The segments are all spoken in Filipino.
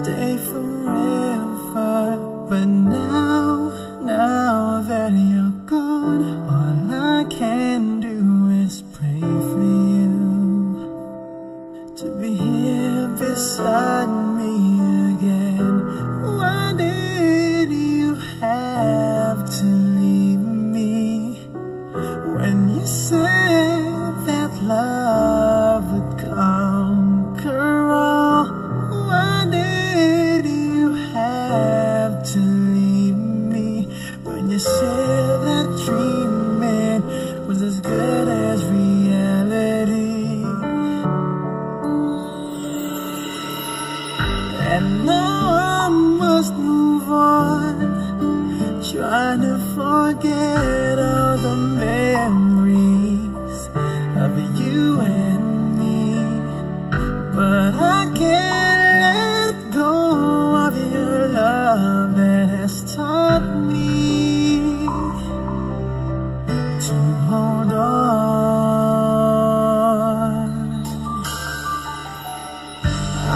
stay forever. But now that you're gone, all I can do is pray for you to be here beside me again. Why did you have to leave me when you said that love would conquer all? Why did you have to leave me when you said that dreaming was as good as reality? And now I must move on, trying to forget all the memories of you and me. But I can't let go of your love that has taught me to hold on. I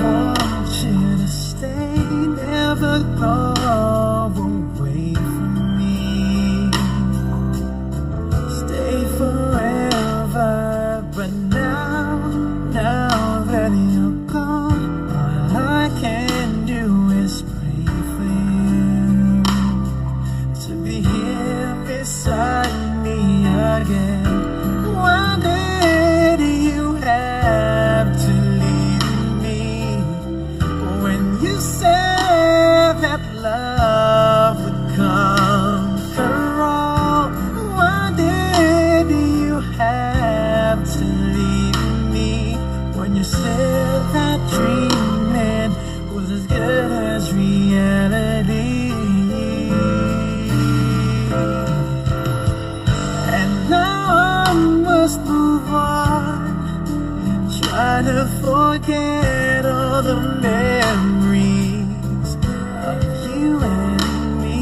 want you to stay, never go away from me. Stay forever. But now that you're gone, all I can do is pray for you to be here beside me again. Why did you have to leave me when you said that love would conquer all? Why did you have to leave me when you said that dreaming was as good as reality? And now I must move on, trying to forget all the memories of you and me.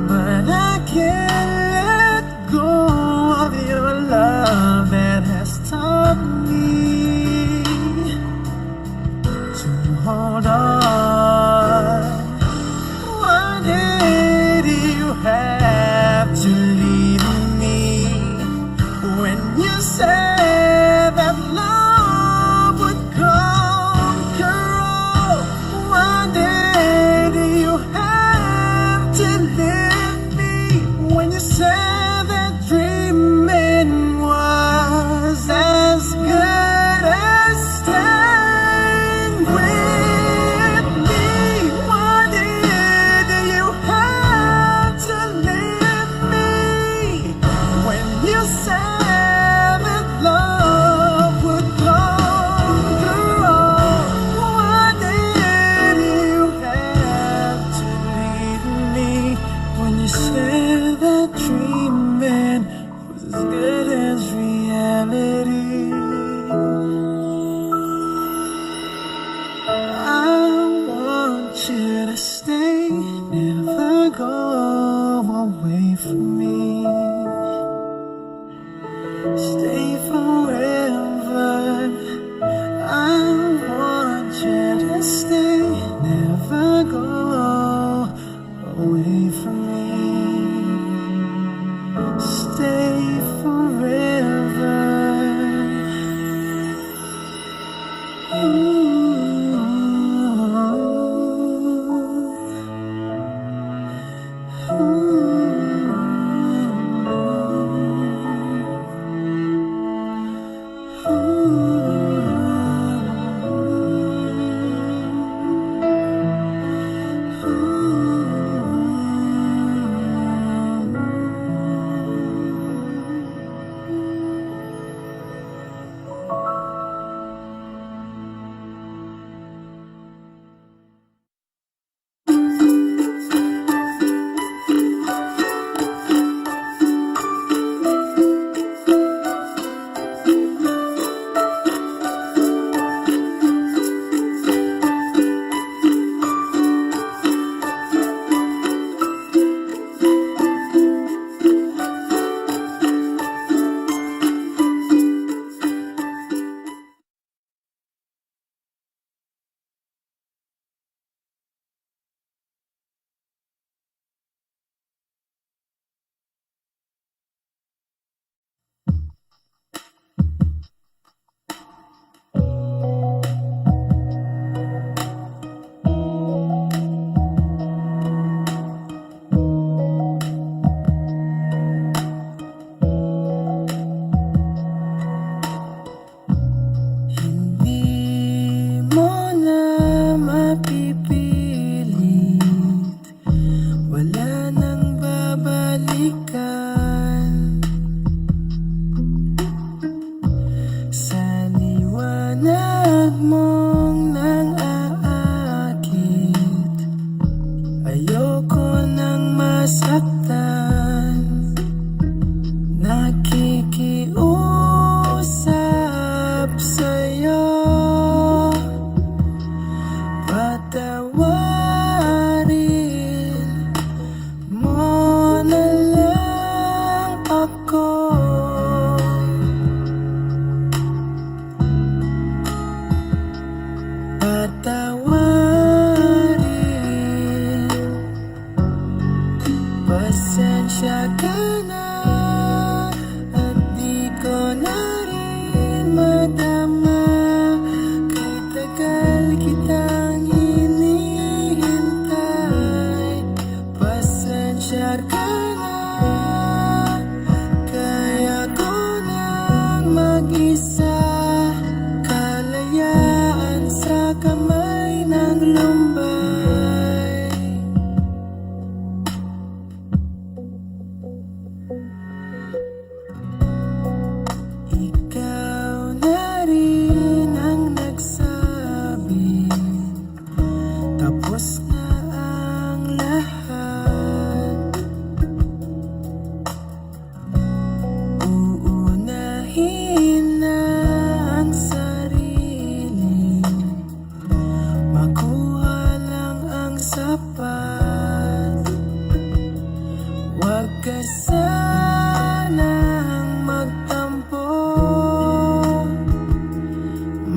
But I can't let go of your love that has taught me to hold on. Why did you have to leave me when you said that love would conquer all? Why did you have to leave me when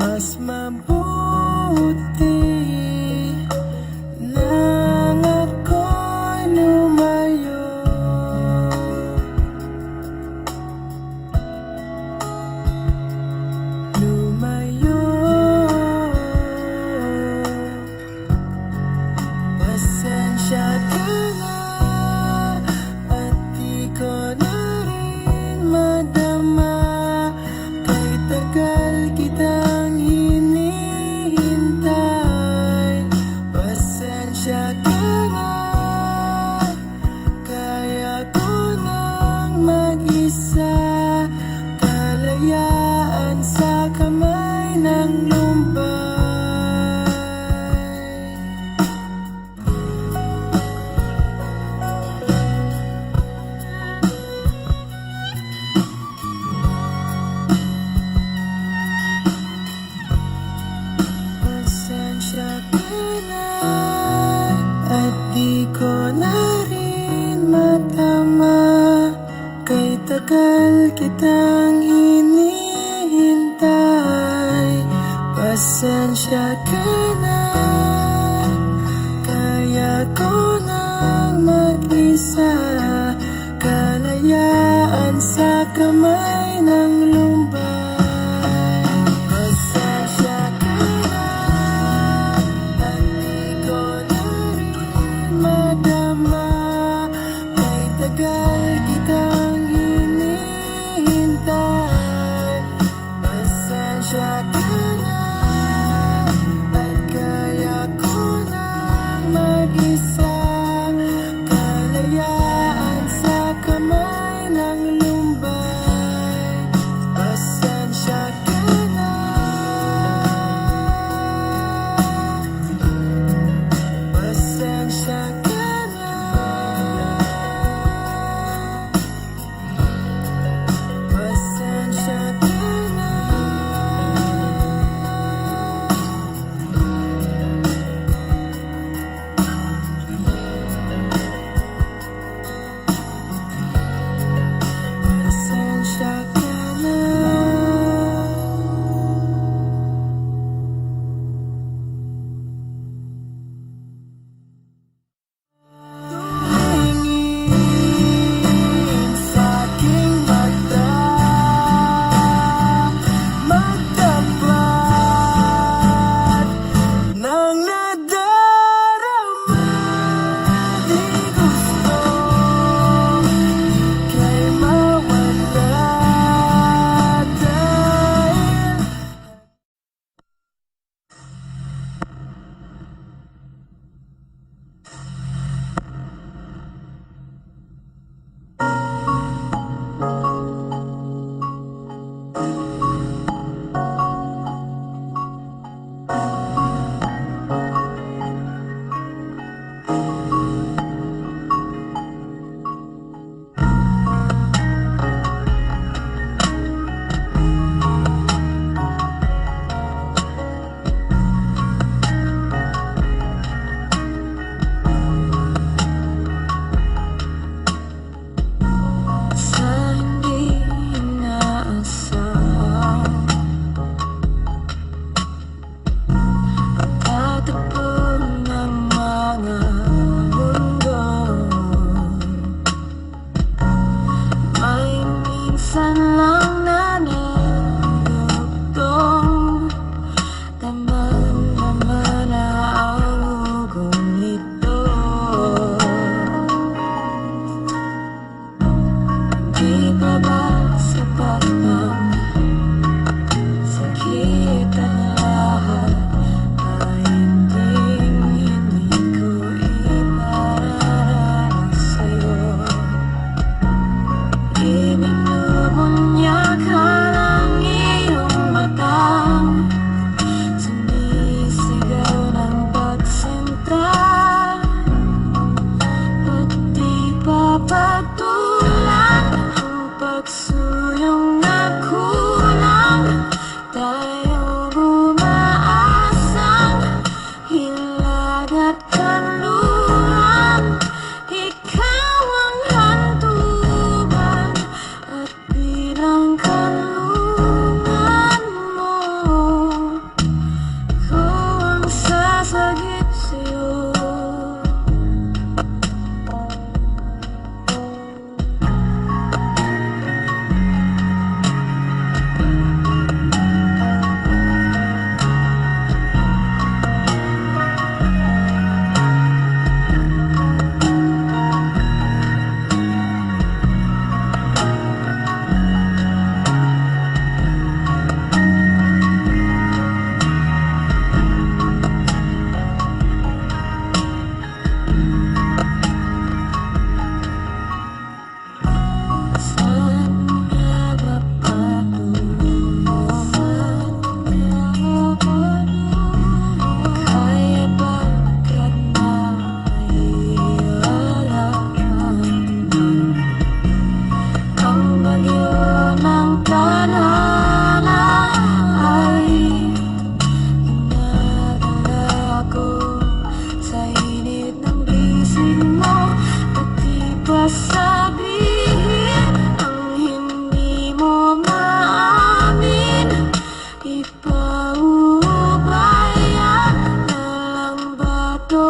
Mas mabuti nang ako'y lumayo. Lumayo. Pasensya ka na at di ko na rin madama. Kay tagal kitang hinihintay. Pasensya ka na, kaya ko nang mag-isa. Kalayaan sa kamay ng lumbay. Pasensya ka na at di ko na rin matama. Kay tagal kitang hinihintay. Pasensya ka na, kaya ko nang mag-isa. Kalayaan sa kamay ng lumbay. Pasensya ka na at di ko na rin madama. Kay tagal kitang hinihintay. Pasensya ka na at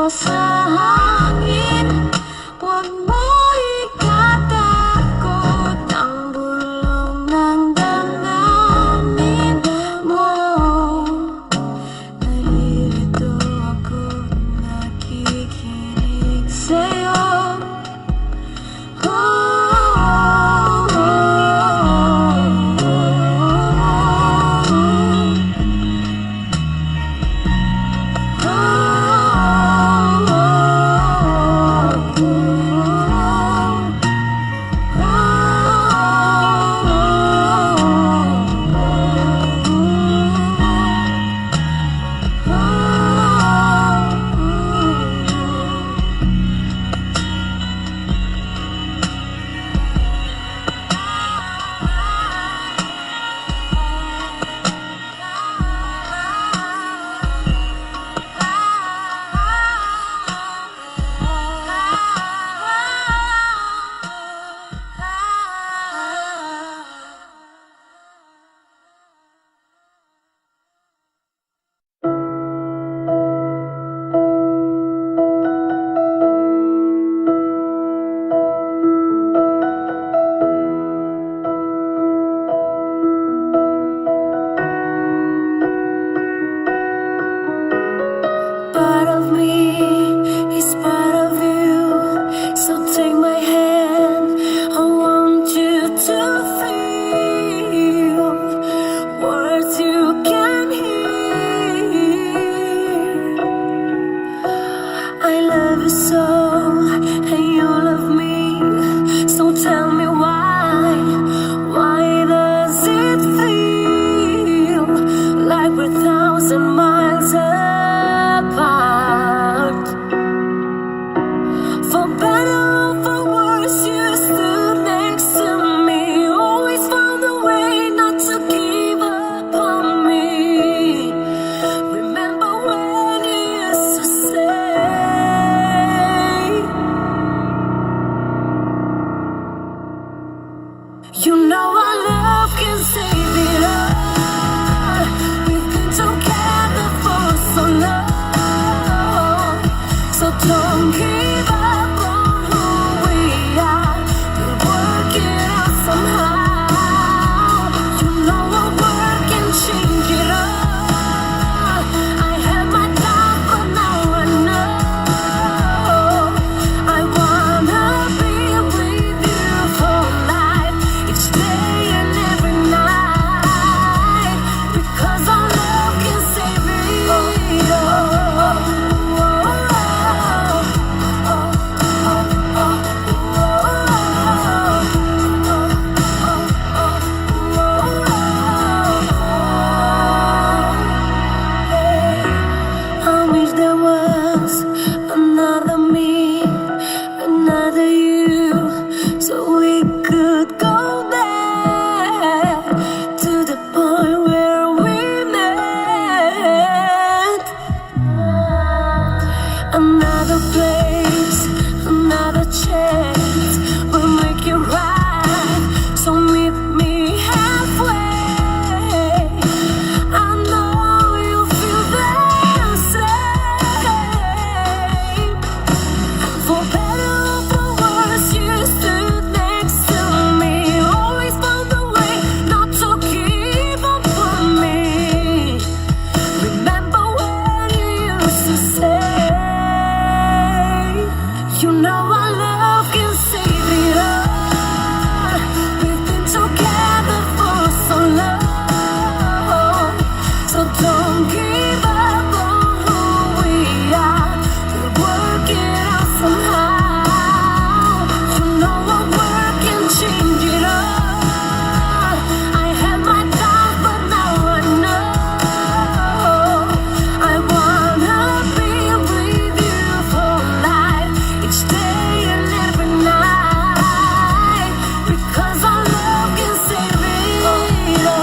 sa hangin. Huwag mo ikatakot ang bulong ng damdamin mo. Naririto ako, nakikinig sa'yo. Part of me is part of you, so take my hand. I want you to feel words you can hear. I love you so, and you love me, so tell me why. Why does it feel like we're 1,000 miles apart? For better or for worse, you stood next to me. Always found a way not to give up on me. Remember when you used to say, you know our love can save it all. We've been together for so long, so don't give up on who we are. We'll work it out somehow. You know our work can change it all. I had my doubts, but now I know. I wanna be with you for life, each day and every night, because our love can save it all. I wish there was another me, another you, so we could go back to the point where we met. Another place, another chance will make it right, so meet me halfway. I know you feel the same. For better or for worse, you stood next to me. Always found a way not to give up on me. Remember when you used to say, you know our love can save it all. We've been together for so long, so don't give up on who we are. We'll work it out somehow. You know our work can change it all. I had my doubts, but now I know. I wanna be with you for life, each day and every night, because our love can save it all.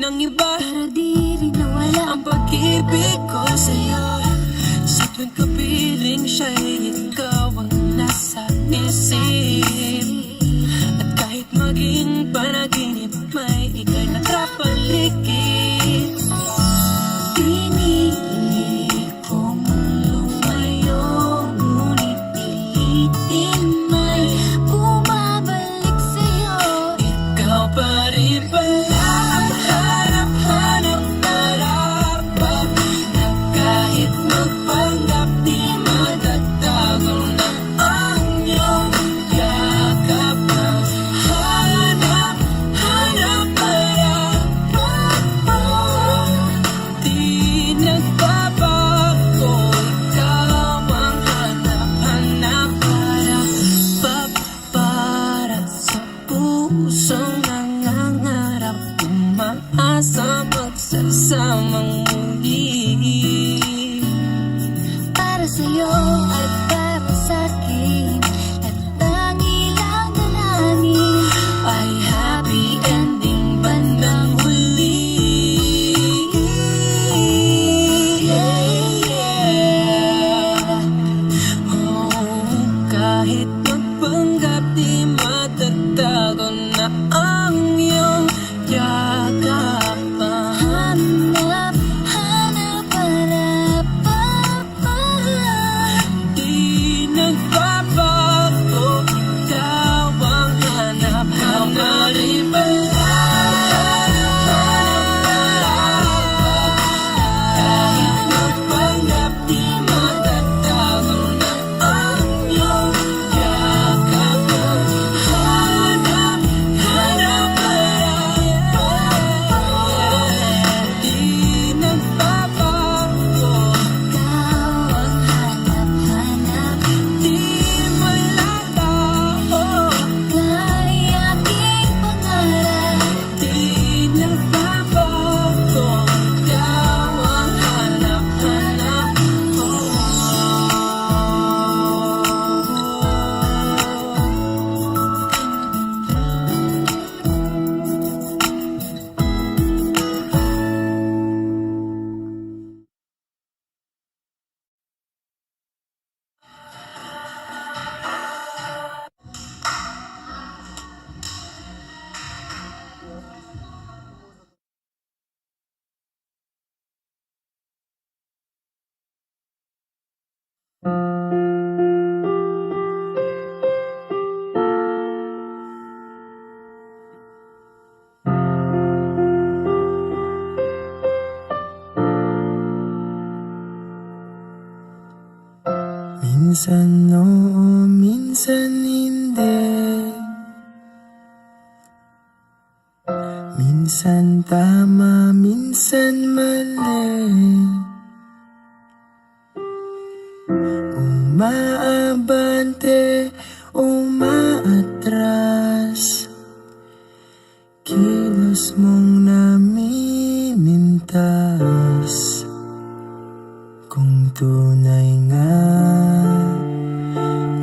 ng iba, pero di rin nawala ang pag-ibig ko sa'yo. Sa tuwing kapiling siya'y ikaw ang nasa isip. At kahit maging panaginip, may ika'y natrapaligid. Pinili kong lumayo, ngunit pilitin may bumabalik sa'yo. Ikaw pa rin pala ang hanap-hanap marapat, na kahit magpanggap di matatago na ang iyong yakap. Hanap-hanap marapat, di nagbabago. Ikaw ang hanap-hanap marapat, para sa pusong nangangarap, umaasa magsasamang muli. Para sa'yo at para sa'kin, at tangilang dalangin Ay happy ending bandang huli. Oh, kahit magpanggap di matatago na ang iyong yakap. hanap, hanap, hanap. Di nagbabago, ikaw ang hanap-hanap. Kahit magpanggap di matatago na ang iyong yakap. Hanap-hanap, di nagbabago, Ikaw ang hanap-hanap, di malalaho. kay aking pangarap. Di nagbabago, ikaw ang hanap-hanap ko. Minsan oo, minsan hindi. Minsan tama, minsan mali. Umaabante, umaatras, kilos mong namimintas. Kung tunay nga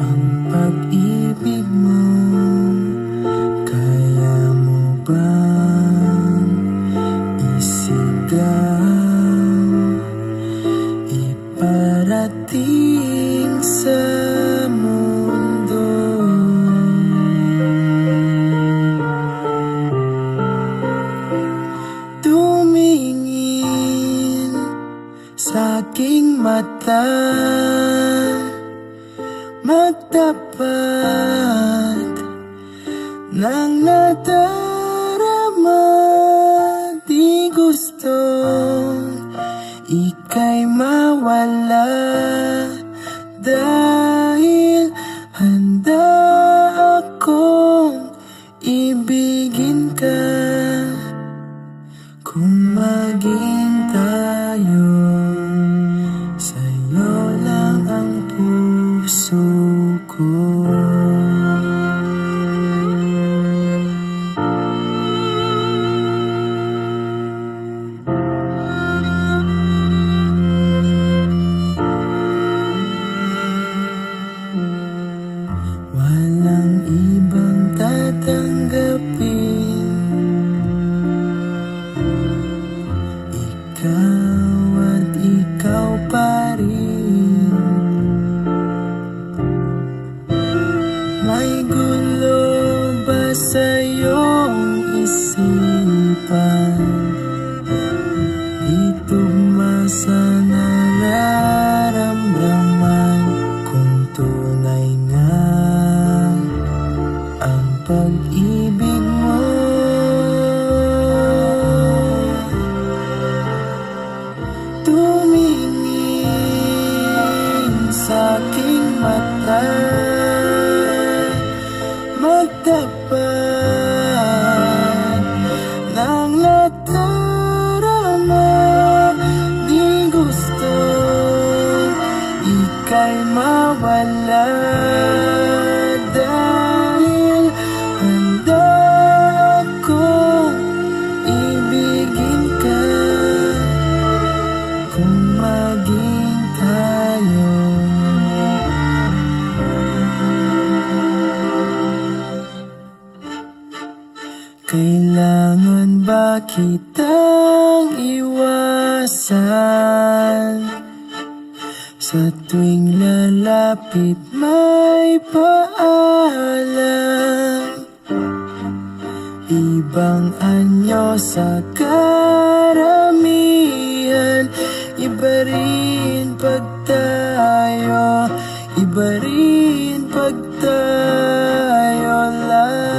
ang pag-ibig mo, kaya mo bang isigaw, iparating sa mundo? Tumingin sa aking mata, magtapat ng nadarama. Di gustong ika'y mawala, dahil handa akong ibigin ka. Kung maging tayo, sa'yo lang ang puso ko. Walang ibang tatanggapin harapan, di tugma sa nararamdaman. Kung tunay nga ang pag-ibig mo, tumingin sa aking mata, magtapat ng nadarama. Di gusto ika'y mawala, dahil handa akong ibigin ka kung maging tayo. Kailangan ba kitang iwasan? Sa tuwing lalapit may paalam, ibang anyo sa karamihan. Iba rin pag tayo, iba rin pag tayo lang.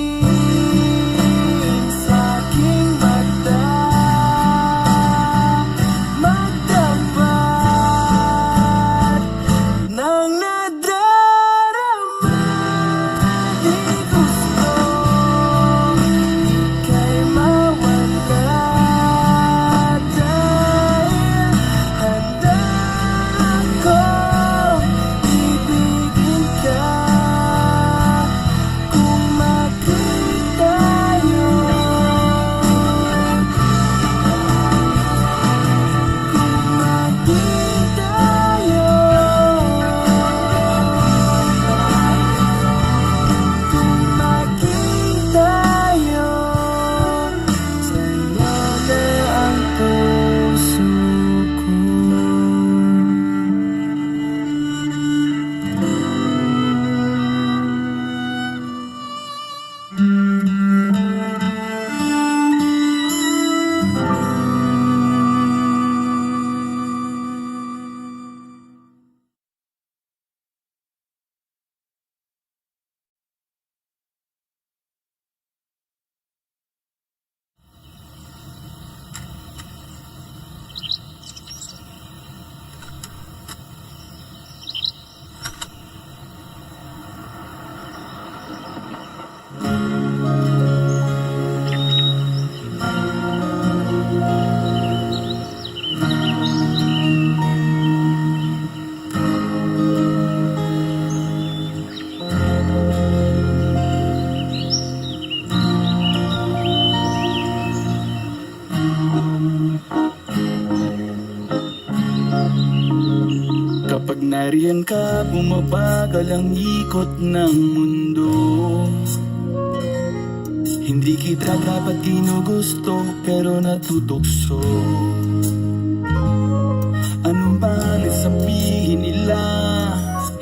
Tumingin sa aking mata, magtapat ng nadarama. Di gusto ika'y mawala, dahil handa akong ibigin ka kung maging tayo. Kung maging tayo. Kung maging tayo. Sa'yo na ang puso ko. Kapag nariyan ka, bumabagal ang ikot ng mundo. Hindi kita dapat ginugusto, pero natutokso. Ano man ang sabihin nila,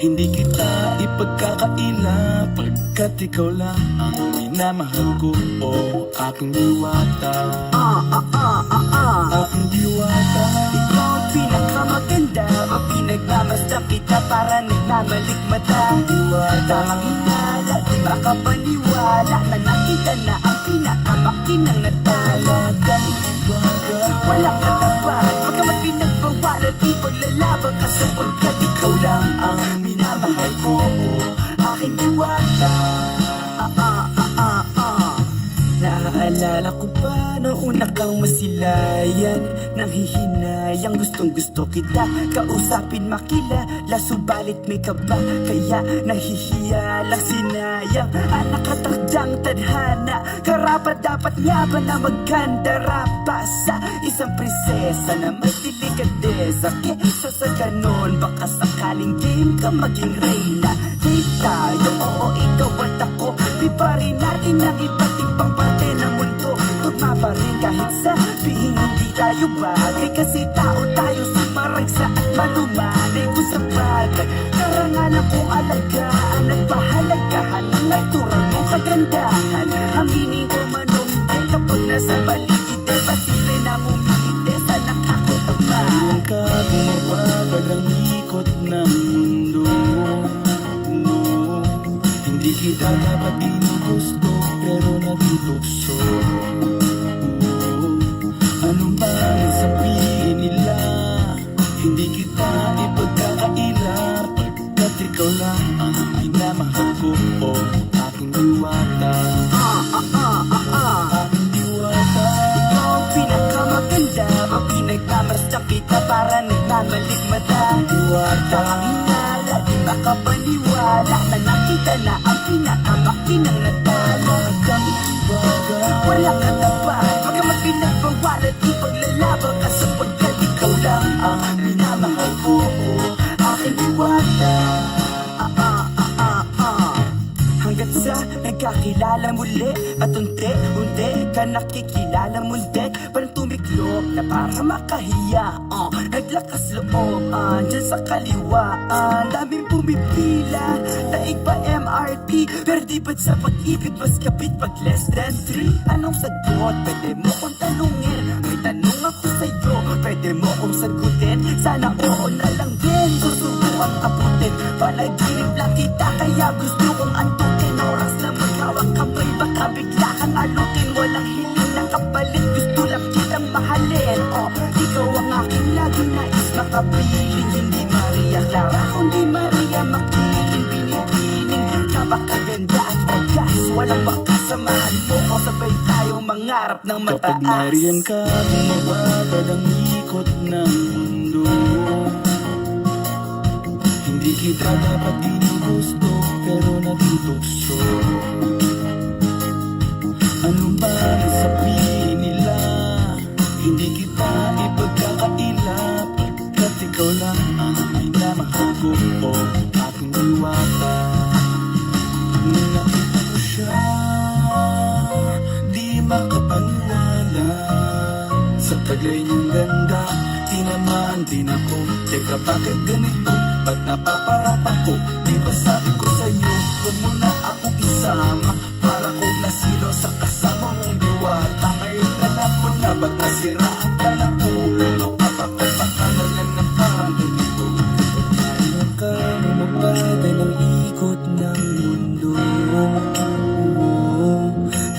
hindi kita ipagkakaila, pagkat ikaw lang ang minamahal ko, o aking diwata. Aking diwata. Ikaw ang pinakamaganda, ang pinagmamasdan kita para nagmamalikmata. Tamang hinala, di makapaniwala na nakita na ang pinakamakinang natalagang walang katapat, pagkamat pinagbawalan, di paglalaban ka sapagkat ikaw lang ang minamahal ko, aking diwata. Naaalala ko pa noong una kang masilayan, nang hihinayang gustong gusto kita kausapin, makilala, subalit may kaba, kaya nahihiya lang sinayang ang nakatakdang tadhana. Karapat dapat nga ba na magkandara pa sa isang prinsesa na may delikadesa, kesa sa ganon baka sakaling game ka maging reyna. Date tayo, oo ikaw at ako, di pa rin natin ang iba't ibang parte ng mundo. Tugma pa rin kahit sabihin hindi tayo bagay, kasi tao tayo, sumaragsa at malumanay. Kung sa bagay, karangalan Alam kong alagaan at pahalagahan ang natural mong kagandahan. Aminin ko man o hindi kapag nasa paligid ay pasimple na bumigit sa nakakutama. Ngayon ka bumabagal ang ikot ng mundo. Hindi kita dapat ginugusto pero natutukso. Anong ba ang sabihin nila? Hindi kita ipagkakaila pagkat ikaw lang ang minamahal ko o aking diwata. Aking diwata. Ikaw ang pinakamaganda, ang pinagmamasda kita para nagmamaligmata. Diwata. Ang hinala, di makapaniwala na nakita na ang pinakamakinang natala. Wala ka tapat, bagamat pinagbawalan di paglalaban ka sapagkat ikaw lang ang minamahal ko, aking diwata. Hanggat sa nagkakilala muli at unti-unti ka nakikilala mundi, parang tumiklop na para makahiya. Naglakas loob dyan sa kaliwaan, daming pumipila, daig pa MRT, pero di ba't sa pag-ibig mas kapit pag less than 3? Anong sagot? Pwede mo kong tanungin, may tanong ako sa'yo, pwede mo kong sagutin, sana oo na lang din, susubukang abutin. Panaginip lang kita kaya gusto kong antukin, oras na maghawak kamay baka bigla kang alutin. Walang hiling na kapalit, gusto lang kitang mahalin. Ikaw ang aking laging nais makapiling, hindi Maria Clara kundi Maria Makiling. Binibining napakaganda at wagas, walang makasamahan mo ko, sabay tayong mangarap ng mataas. Kapag nariyan ka, bumabagal ang ikot ng mundo. Hindi kita dapat ginugusto pero natutukso. Ano ba ang sabihin nila? Hindi kita ipagkakaila pagkat ikaw lang ang minamahal ko o aking diwata. Nung nakita ko siya, di makapaniwala sa taglay niyang ganda. Tinamaan din ako, teka bakit ganito? Ba't napaparap ako? Di ba sabi ko sa'yo, huwag mo na akong isama, para kong nasilo sa kasama mong diwata. Ngayon alam mo na ba't nasiraan ka ng ulo? Papakosa ka na lang ng parang ganito. Ngayon ka bumabagal ang ikot ng mundo.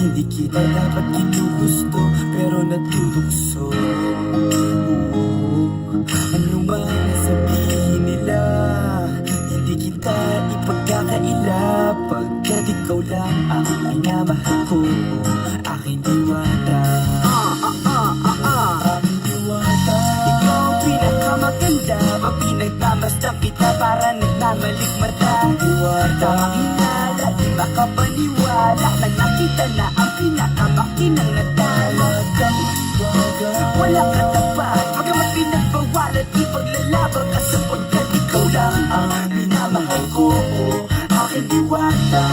Hindi kita dapat ginugusto pero natutukso. Ano man ang sabihin nila, hindi kita ipagkakaila pagkat ikaw lang ang minamahal ko, aking diwata. Aking diwata. Ikaw ang pinakamaganda, ang pinagmamasda kita para nagmamaligmata. Diwata. Ang hinala, di makapaniwala na nakita na ang pinakamakinang natala. Wala ka tapat, bagamat pinagbawalan di paglalaban ka sapagkat ikaw lang ang minamahal ko, aking diwata.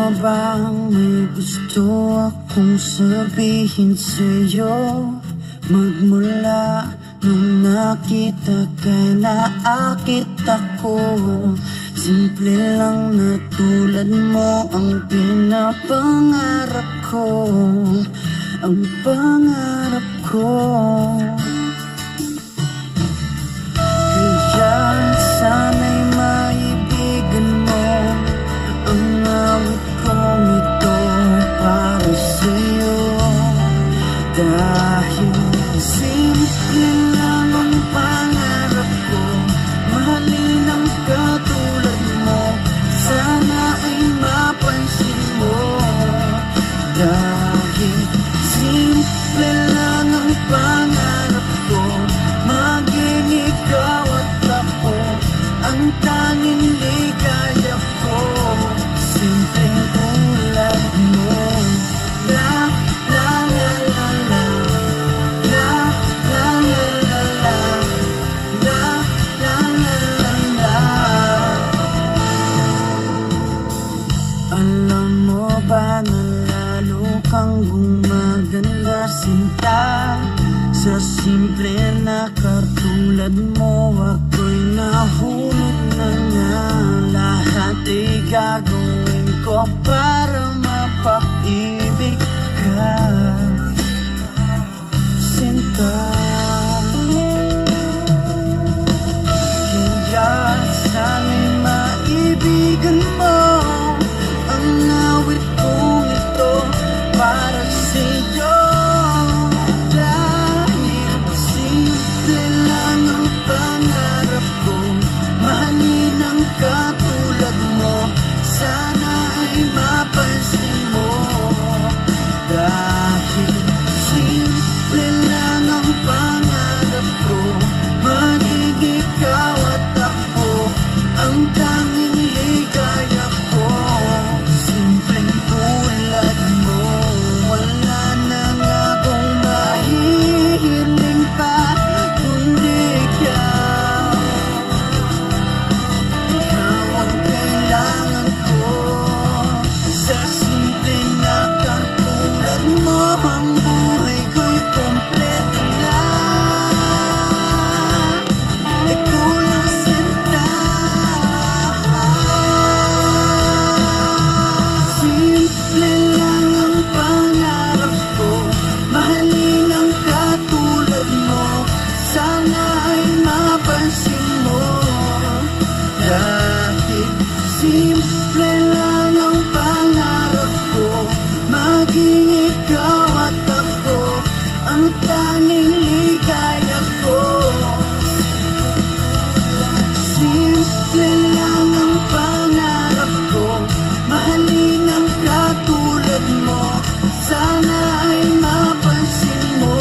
mo bang may gusto akong sabihin sa'yo? Magmula nung nakita ka, naakit ako. Simple lang na tulad mo ang pinapangarap ko, ang pangarap ko. Kaya sana'y maibigan mo ang awit kong ito para sa'yo. Dahil simple lang ang pangarap ko, mahalin ang katulad mo, sana ay mapansin mo. Dahil simple lang ang pangarap ko, maging ikaw at ako ang tanging ligaya ko. Simpleng tulad mo. La la la la la, la la la la la, la la la la la. Alam mo ba na lalo kang gumaganda, sinta? Sa simple na katulad mo, ako'y nahulog na nga. Lahat ay gagawin ko para mapaibig ka, sinta. Kaya sana'y maibigan mo ang awit kong ito para sa'yo. Dahil simple lang ang pangarap ko, mahalin ang katulad mo, sana ay mapansin mo. Dahil simple lang ang pangarap ko, maging ikaw at ako ang tanging ligaya ko. Simpleng tulad mo, wala na nga akong mahihiling pa kundi ikaw. Ikaw ang kailangan ko, sa simple na katulad mo, ang buhay ko'y kompleto na. Ikaw lang sinta. Simple lang ang pangarap ko, mahalin ang katulad mo, sana ay mapansin mo. Dahil simple lang ang pangarap ko, maging ikaw at ako ang tanging ligaya ko. Simple lang ang pangarap ko, mahalin ang katulad mo, sana ay mapansin mo.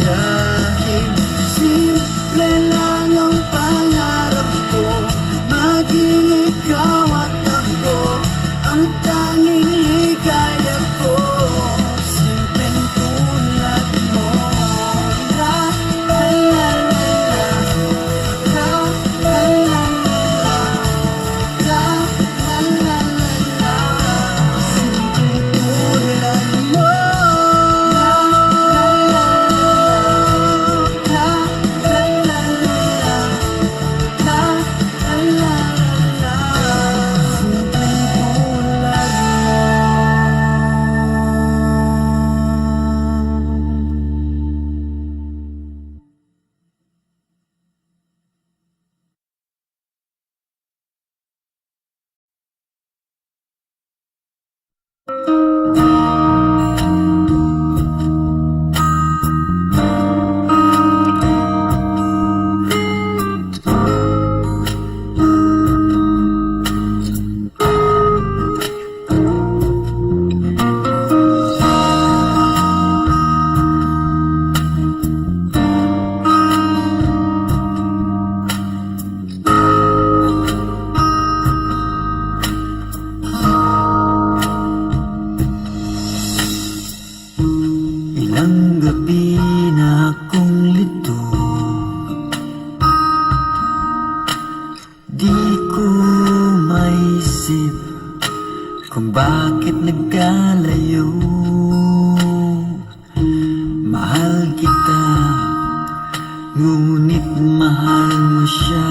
Dahil simple lang ang pangarap ko, maging ikaw at ako ang tanging ligaya ko. Simpleng tulad mo. La la la la la, la la la la, la la la la. Simpleng tulad mo. La la la la, la la la la, la la la la. Simpleng tulad mo. Ilang gabi na akong lito, di ko maisip kung bakit nagkalayo. Mahal kita, ngunit mahal mo siya.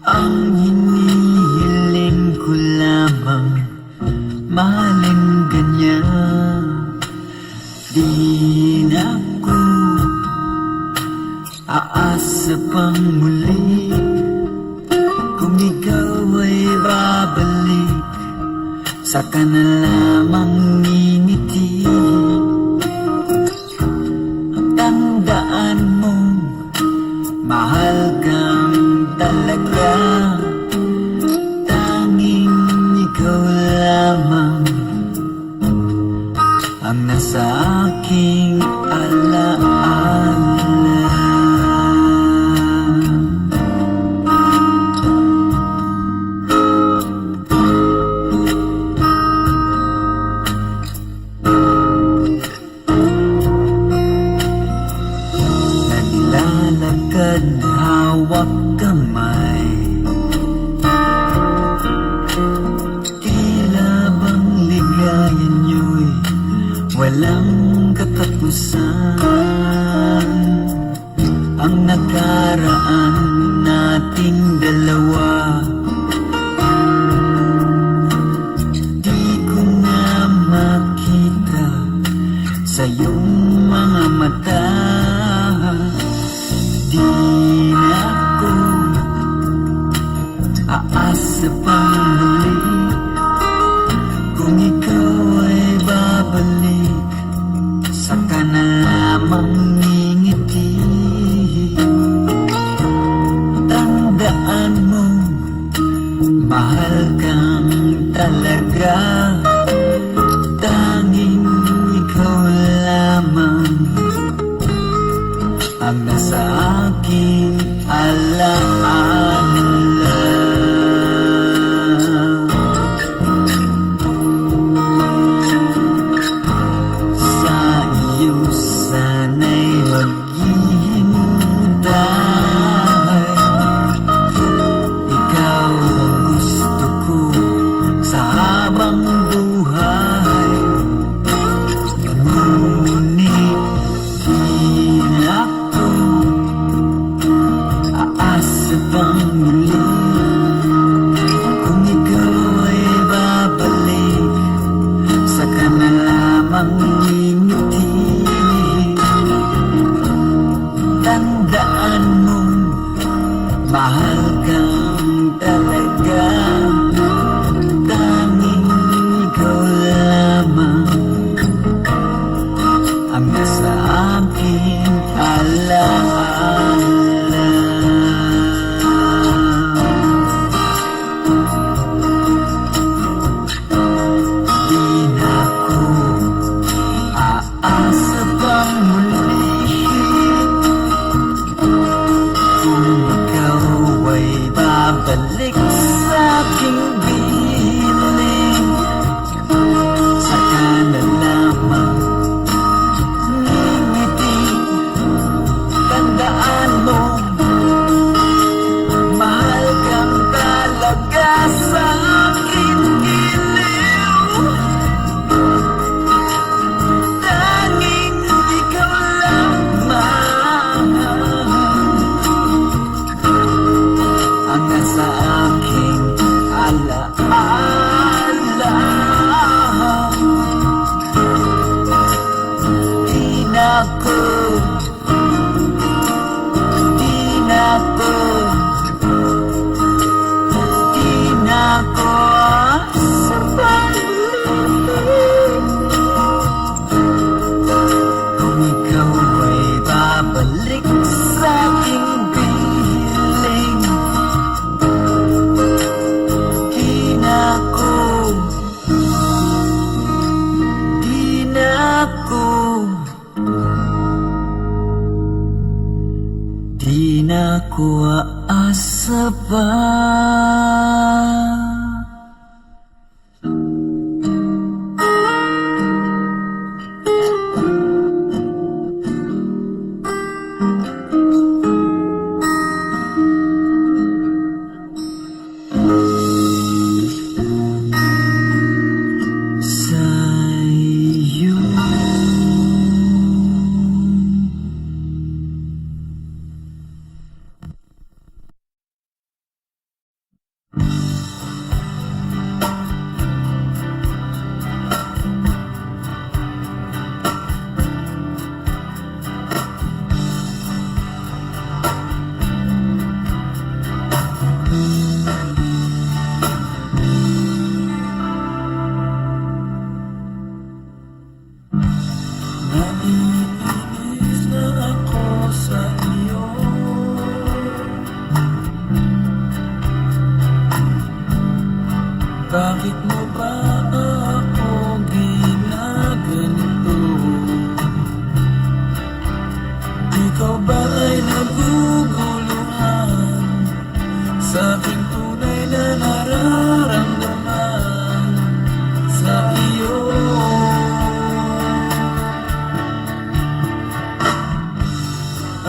Ang hinihiling ko lamang, mahalin ganyan. Di na ako aasa pang muli, kung ikaw ay babalik, saka na lamang ngingiti. Tandaan mo, mahal kang talaga, tanging ikaw lamang ang nasa aking alaala. Naglalakad hawak kamay, tila bang ligaya niyo'y walang katapusan. Ang nakaraan nating dalawa, di ko na makita sa iyong mga mata. Di na ako aasa pang muli, kung ikaw ay babalik, saka na lamang ngingiti. Tandaan mo, mahal kang talaga, tanging ikaw lamang ang nasa aking alaala. Sa iyo sana'y maghihintay, ikaw ang gusto ko sa habang buhay. Ngunit di na ako aasa pang muli, kung ikaw ay babalik, saka na lamang ngingiti. Tandaan mo, mahal kang talaga, tanging ikaw lamang ang nasa aking alaala. Di na ako aasa pang muli, kung ikaw ay babalik sa aking piling, saka na lamang ngingiti. Tandaan mo, mahal kang talaga sa aking giliw, tanging ikaw lamang ang nasa aking alaala. Di na ako, di na ako, di na ako aasa pang muli, kung ikaw ay babalik sa aking piling. Di na ako, di na ako, di na ako aasa pa. Bakit mo ba ako ginaganito? Ikaw ba ay naguguluhan sa aking tunay na nararamdaman sa iyo?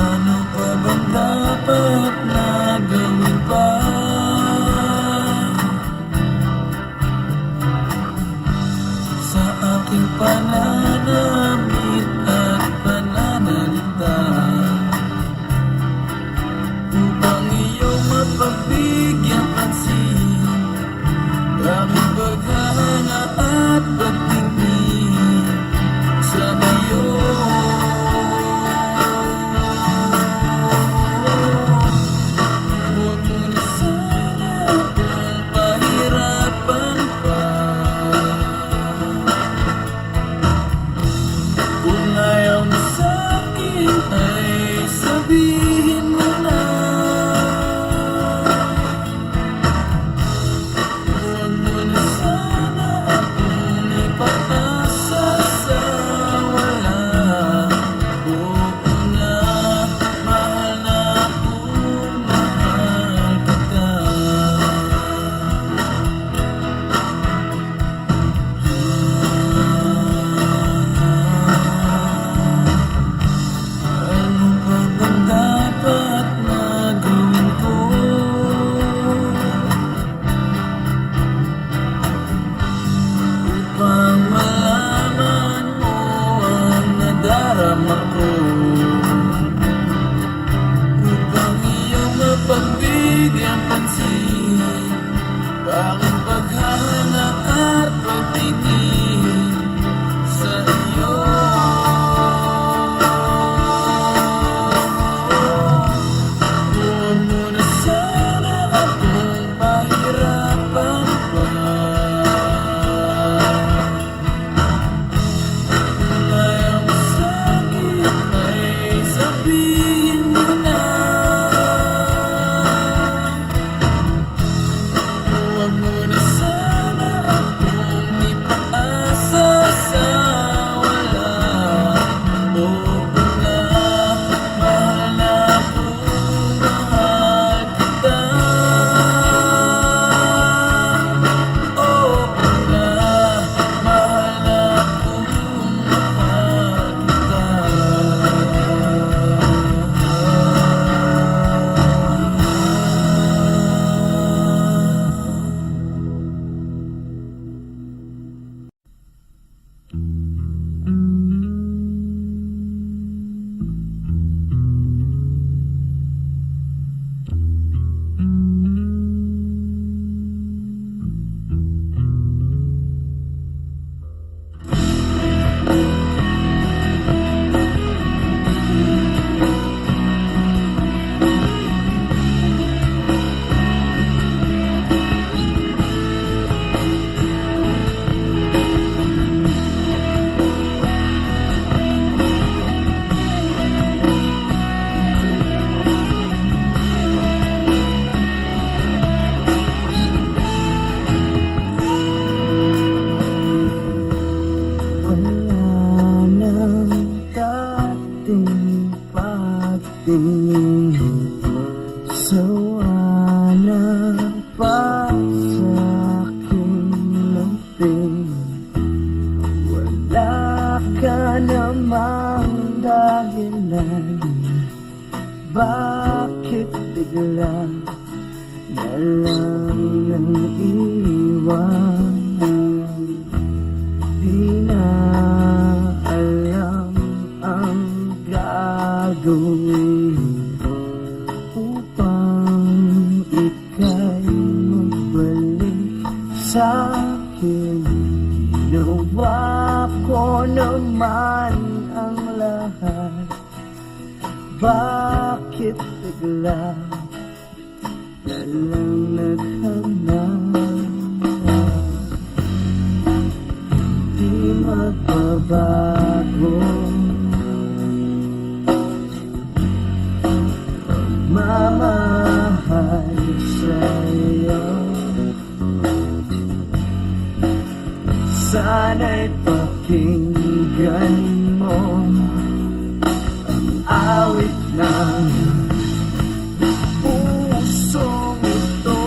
Ano pa bang dapat na gawin pa? Sa aking pananamit at pananalita, upang iyong mapagbigyan pansin, aming paghahanga at pagtingin sa iyo. Huwag mo na sana akong pahirapan pa. Kung ayaw mo sa'kin ay sabihin mo na. Huwag mo na sana akong ipag-asa sa wala. Oo na, mahal na akong mahal kita. Ano pa bang dapat na gawin ko upang malaman mo ang nadarama ko? Upang iyong mapagbigyan pansin, aking paghahanga at pagtingin sa iyo. Huwag mo na sana akong pahirapan pa. Kung ayaw mo sa'kin ay sabihin mo na. Huwag mo na sana akong ipag-asa sa wala. Oo na, mahal na akong mahal kita. Oo na, mahal na akong mahal kita. Wala nang dating pagtingin, sawa na pa sa aking lamping. Wala ka namang dahilan, bakit bigla na lang nang iwan? Di na alam ang gagawin upang ika'y magbalik sa'kin. Ginawa ko naman ang lahat, bakit bigla na lang naghanap? Di magbabago pagmamahal sa'yo. Sana'y pakinggan mo ang awit ng pusong ito.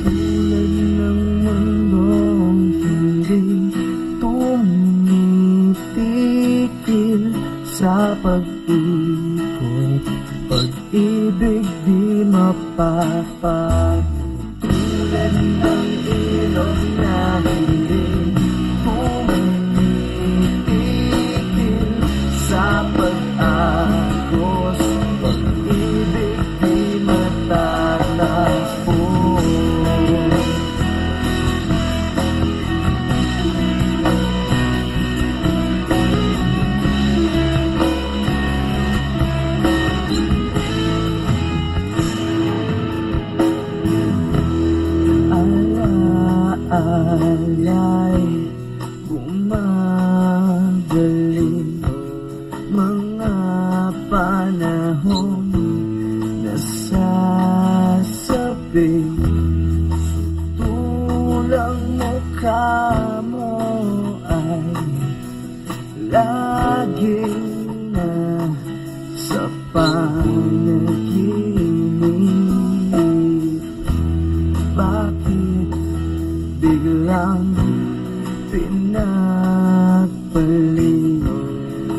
Tulad ng mundong hindi tumitigil sa pag-ikot, pag-ibig di mapapagod. Tulad ng ilog na hindi tumitigil sa pag-agos, pag-ibig di matatapos. Alay bumabalik, mga panahon nasasabi, sutulang mukha mo ay laging na sa panaginip. Bakit biglang pinagpalit,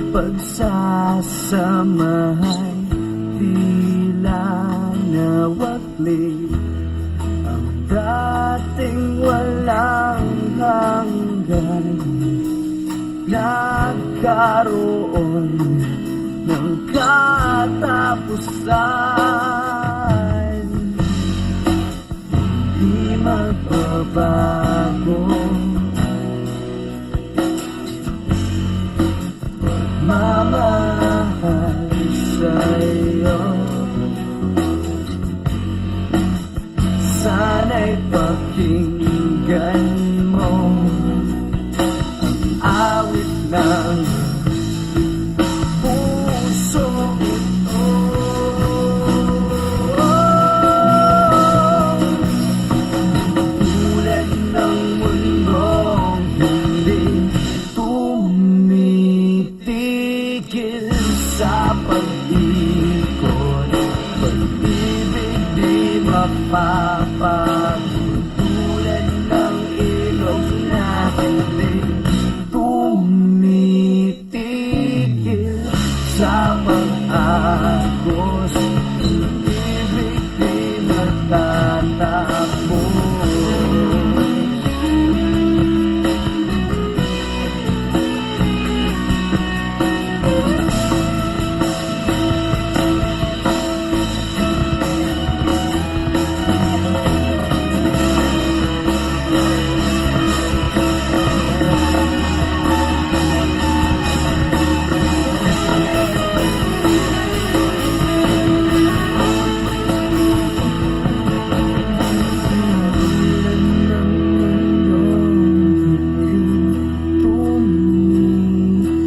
pagsasamahan tila nawakli, ang dating walang hanggan nagkaroon ng katapusan. Di magbabago, mamahal sa'yo. Sana'y pakinggan mo ang awit ng puso ito. Tulad ng mundong hindi tumitigil sa pag-ikot, pag-ibig di mapapagod. Tulad ng ilog na hindi tumitigil sa pag-agos, pag-ibig di matatapos.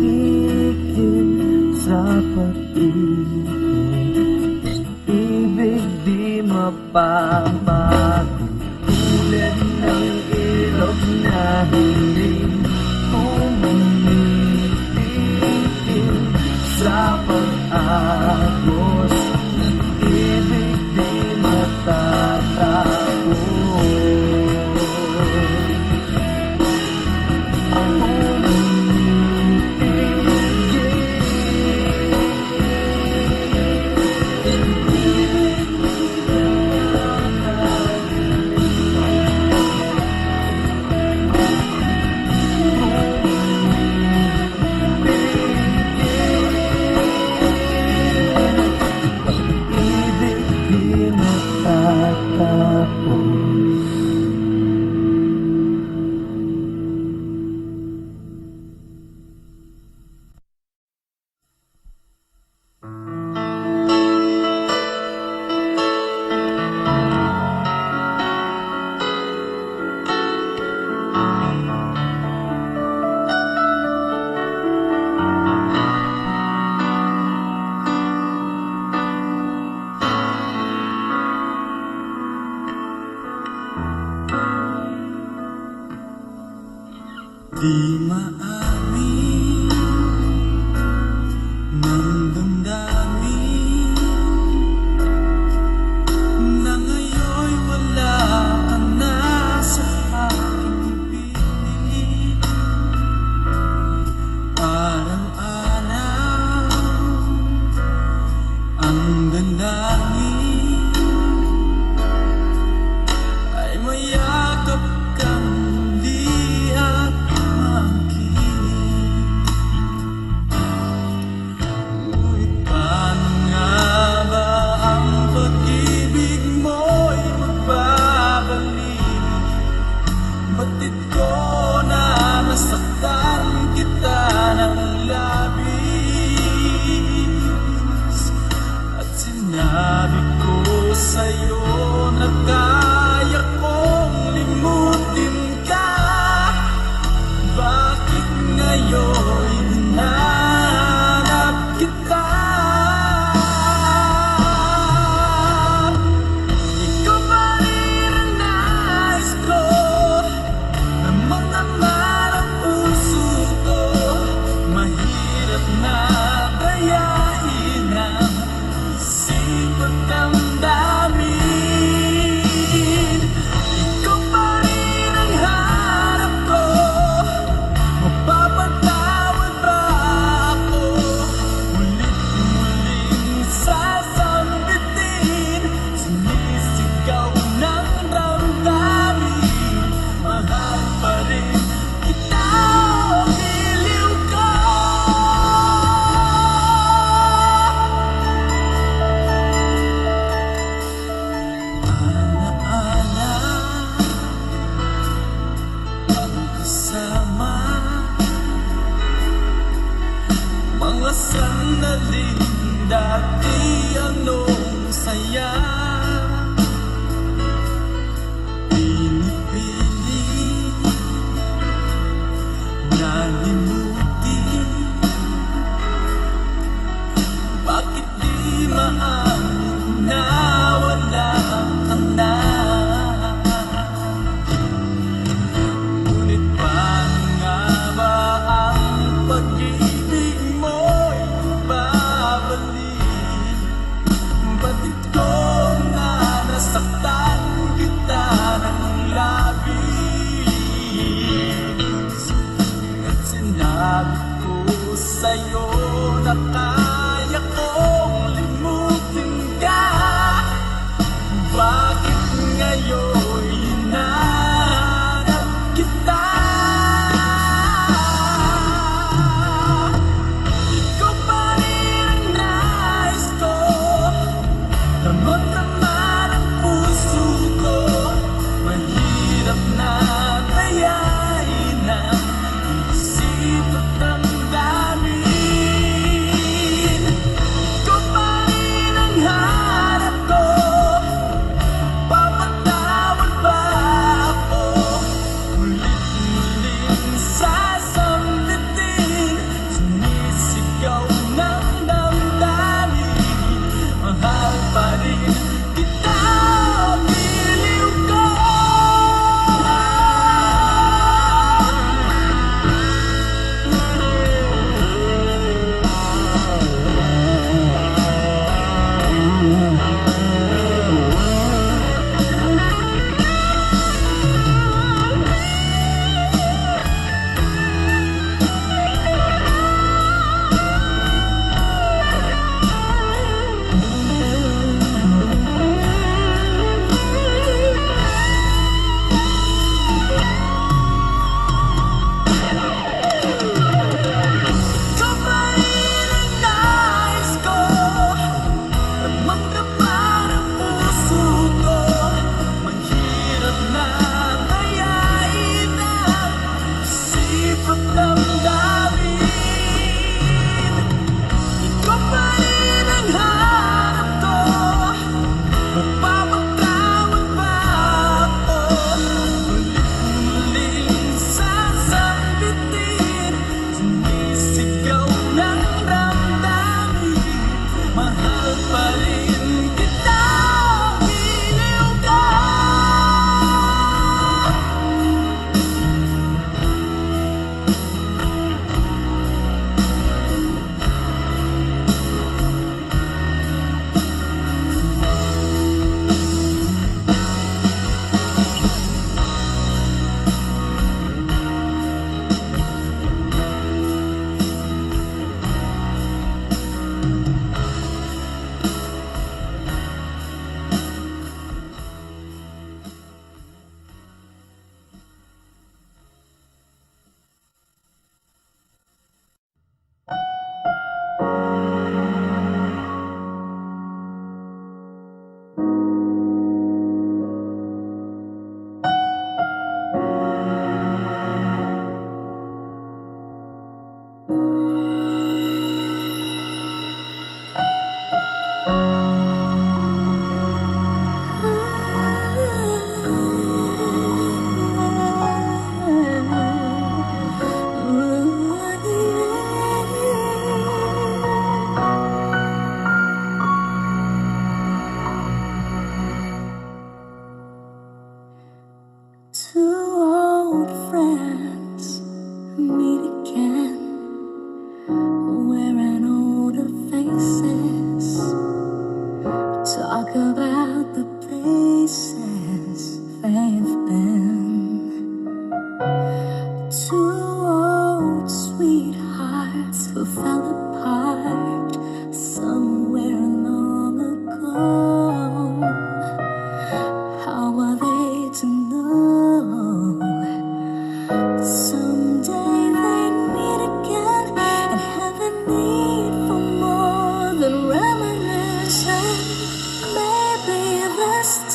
Tumitigil sa pag-ibig, ibig di mapapago. Tulad ng ilog na hindi tumitigil sa pag-agos, ibig di matatapos. Di maamin ng damdamin na ngayon'y wala ka na sa aking piling. Araw-araw ang dalangin ay mayakap kang di at makinig. Ngunit paano nga ba ang pag-ibig mo'y magbabalik? Batid ko na nasaktan kita ng labis, at sinabi ko sa'yo na kaya kong limutin ka. Bakit ngayon hinanap kita? Ikaw pa rin ang nais ko, namang naman ang puso ko. Mahirap na dayain ang isip at damdamin. Ikaw pa rin ang hanap ko, mapapatawad ba ako? Ulit-muling sasambitin, sinisigaw ng damdamin. Mahal pa rin kita, biliw ko. Alaala ang kasama, mga sandaling dati anong saya. Pinipilit na limutin, bakit di maamin na wala ka na? Ngunit paano nga ba ang pag-ibig mo'y babalik? Batid ko na nasaktan kita ng labis, at sinabi ko sa'yo na kaya kong limutin ka. Bakit ngayon hinanap kita? Ikaw pa rin ang nais ko, namang naman ang puso ko. Mahirap na dayain ang isip at damdamin. Ikaw pa rin ang hanap ko, papatawad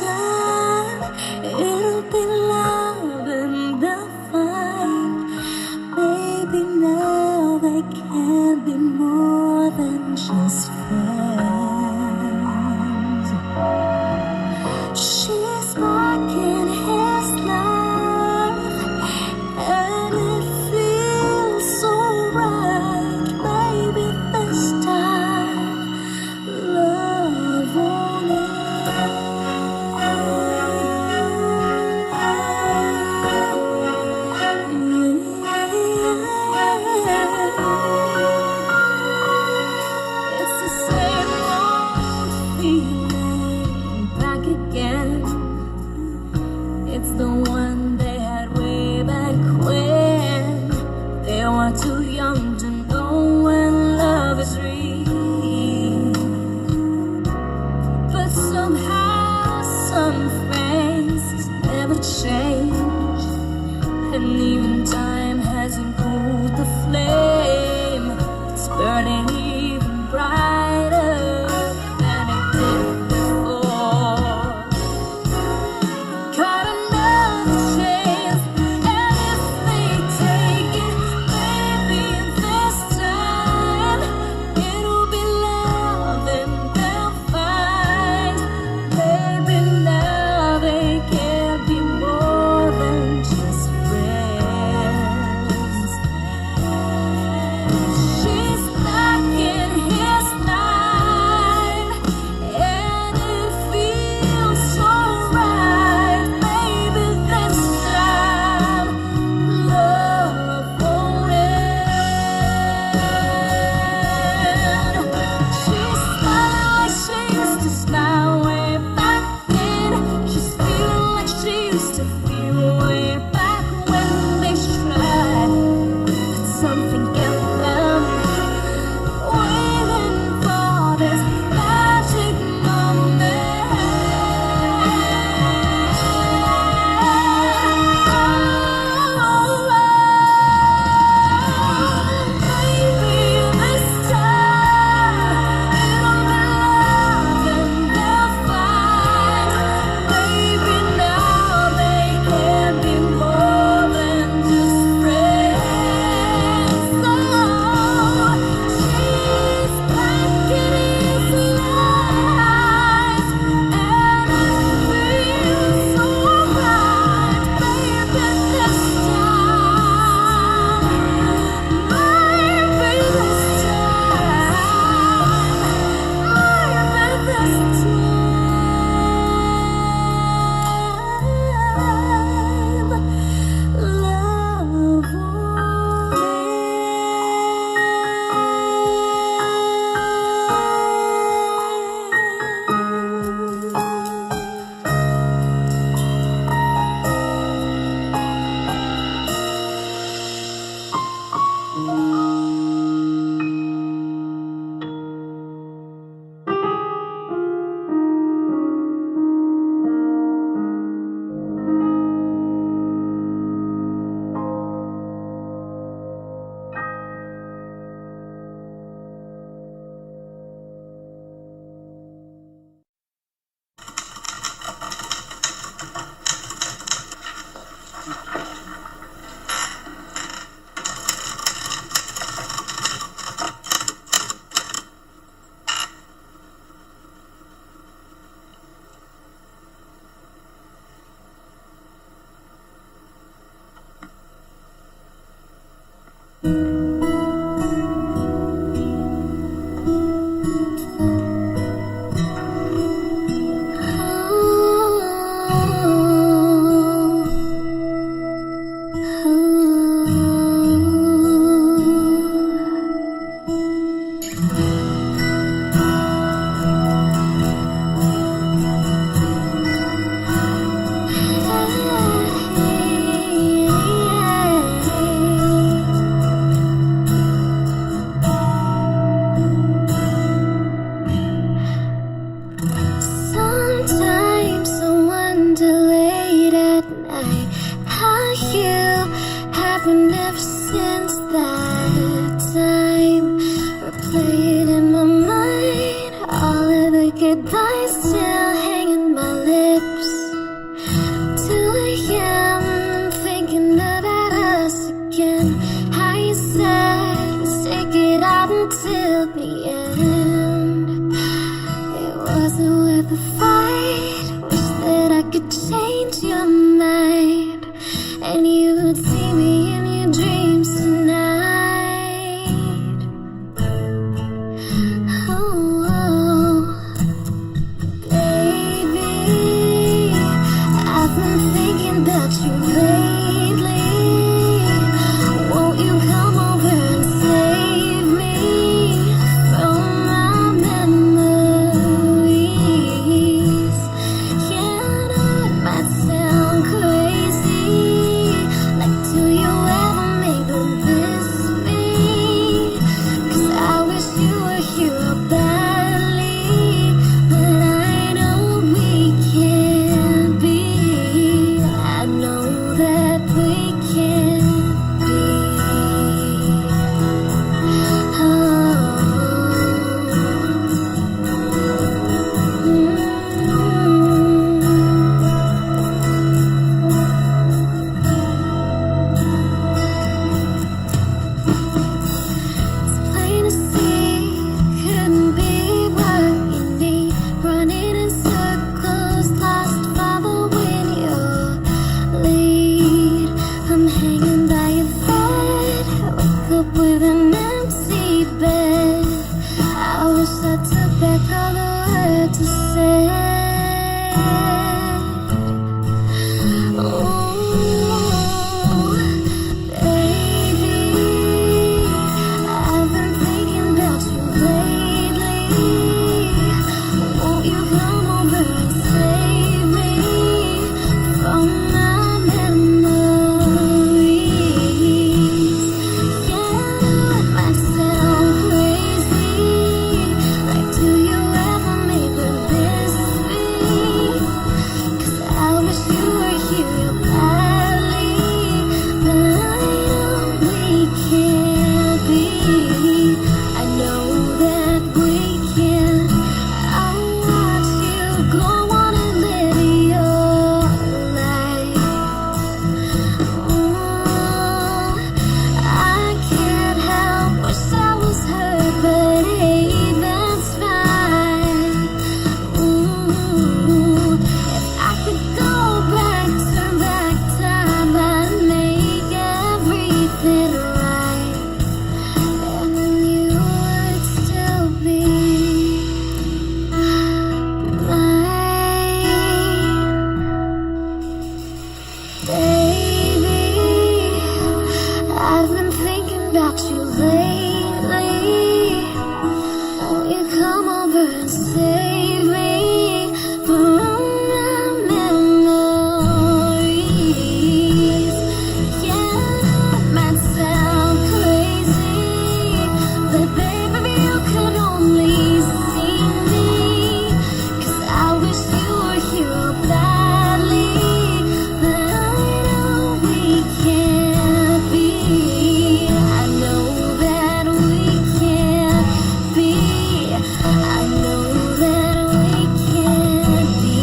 time, it'll be love and they'll find. Maybe now they can be more than just friends. She's sparking his life, and it feels so right. Maybe this time, love only. It's the same old feeling back again. It's the one they had way back when they were too young to know when love is real. But somehow some things never change, and even time hasn't cooled the flame. It's burning even brighter than it did before. Got another chance, and if they take it, maybe this time it'll be love and they'll find. Maybe now they can be more than just friends. I've been thinking about you lately. Won't you come over and save me from my memories? Yeah, I know it might sound crazy. Like, do you ever make them miss me? 'Cause I wish you were here badly, but I know we can't be. I know that we can't be. Oh. It's plain to see, couldn't be what you need. Running in circles, lost following your lead. I'm hanging by a thread, wake up with an empty bed. I wish I took back all the words to say. Oh, baby, I've been thinking about you lately. Won't you come over and save me from my memories? Yeah, I know it might sound crazy. Like, do you ever make me miss me? 'Cause I wish you were here badly, but I know we can't be. I know that we can't. I'll watch you go on and live your life. Oh, I can't help, wish I was hurt, but hey, that's fine. Ooh, if I could go back, turn back time, I'd make everything right, and then you would still be mine. Baby, I've been thinking about you lately. Won't you come over and save me from my memories? Yeah, it might sound crazy, but baby, you could only see me. 'Cause I wish you were here badly, but I know we can't be. I know that we can't be. I know that we can't be.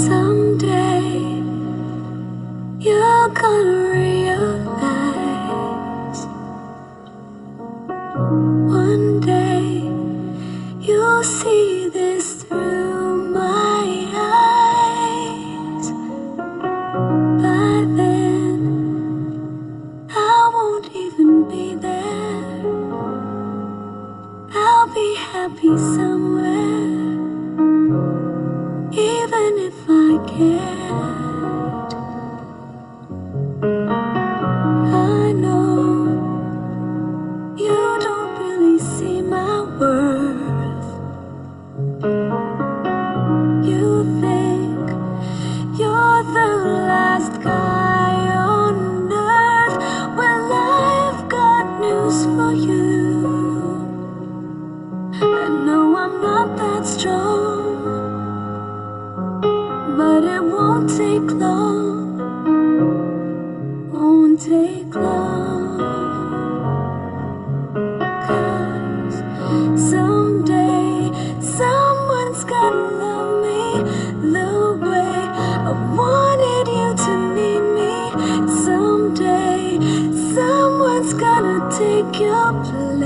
Someday you're gonna realize. One day you'll see this through my eyes. By then I won't even be there. I'll be happy somewhere, even if I can't. I know you don't really see my worth. You think you're the last guy on earth. Well, I've got news for you. I know I'm not that strong, but it won't take long. Won't take long. 'Cause someday someone's gonna love me the way your place.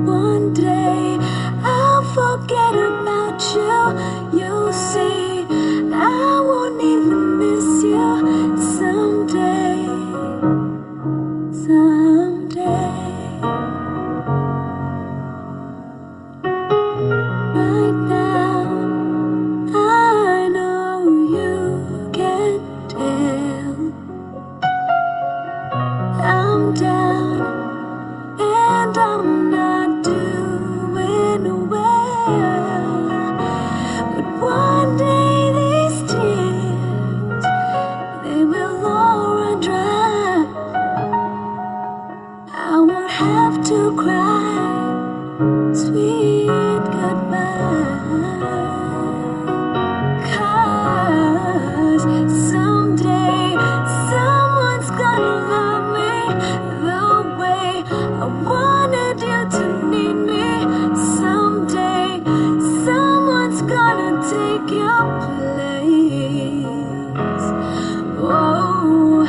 One day I'll forget about you. You'll see I won't even miss you. Someday, someday. Right now I know you can tell I'm down and I'm not doing well. But one day these tears, they will all run dry. I won't have to cry sweet goodbye. 'Cause someday someone's gonna love me the way I wanted you to need me. Someday someone's gonna take your place. Oh,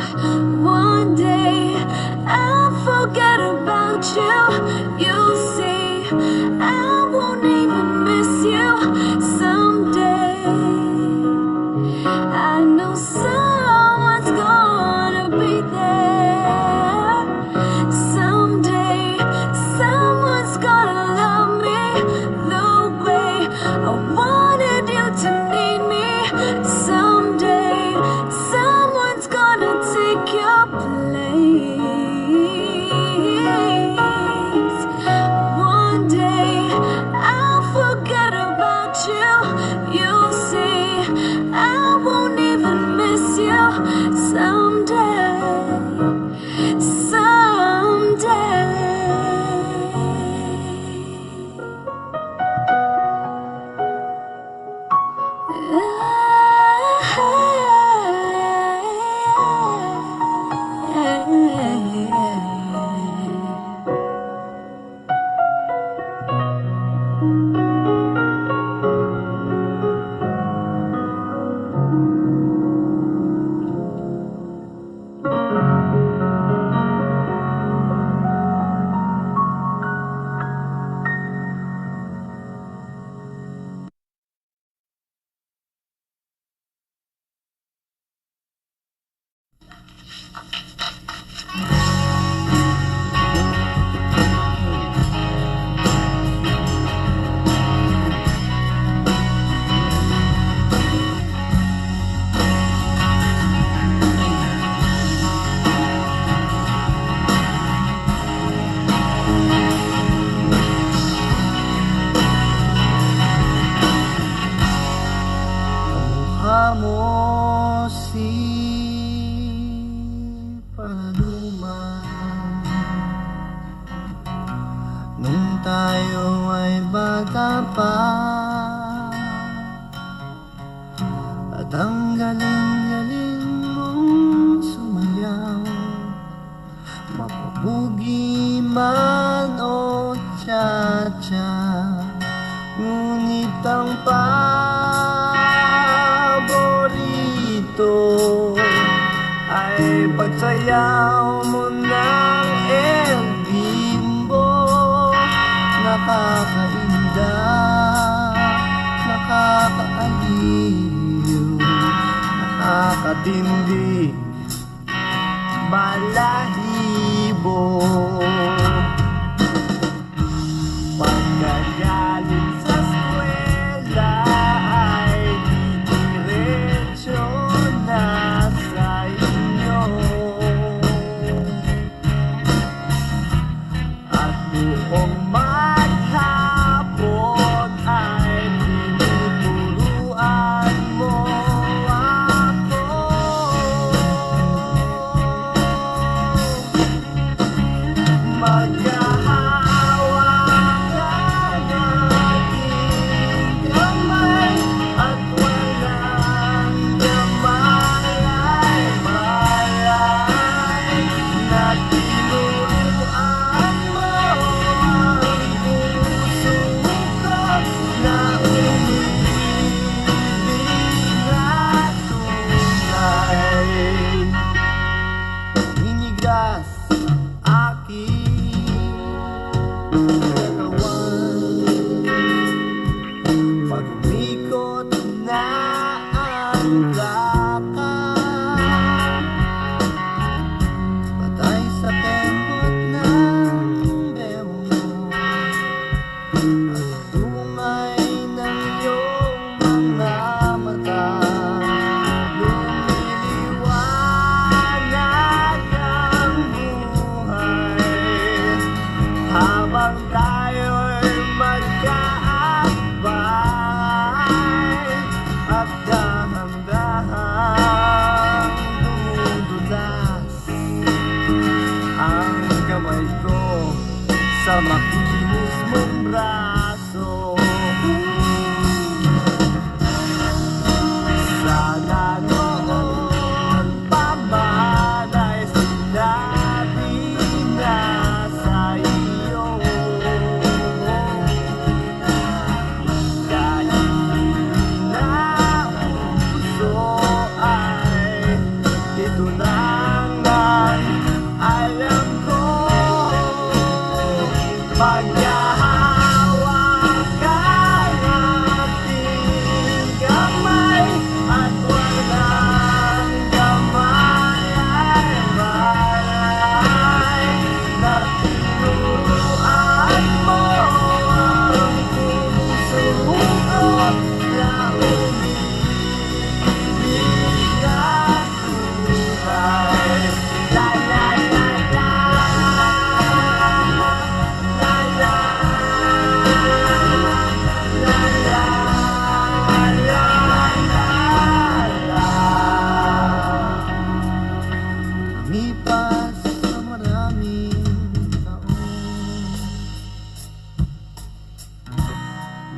one day I'll forget about you. You'll see I won't even miss you. Someday I know someone's gonna be there. Someday someone's gonna love me the way I wanted you to need me. Someday someone's gonna take your place. One day I'll forget about you. You'll see I won't even miss you. Someday, someday. Kamukha mo si Paloma nung tayo ay bata pa, at ang galing-galing mong sumayaw, mapabugi man o cha-cha. Ngunit ang paborito ay pagsayaw mo ng El Bimbo. Nakakainda, nakakaaliw, nakakatindi, balahibo. Pagkagaling sa eskwela ay didiretso na sa inyo, at buong maghapon ay tinuturuan mo ako.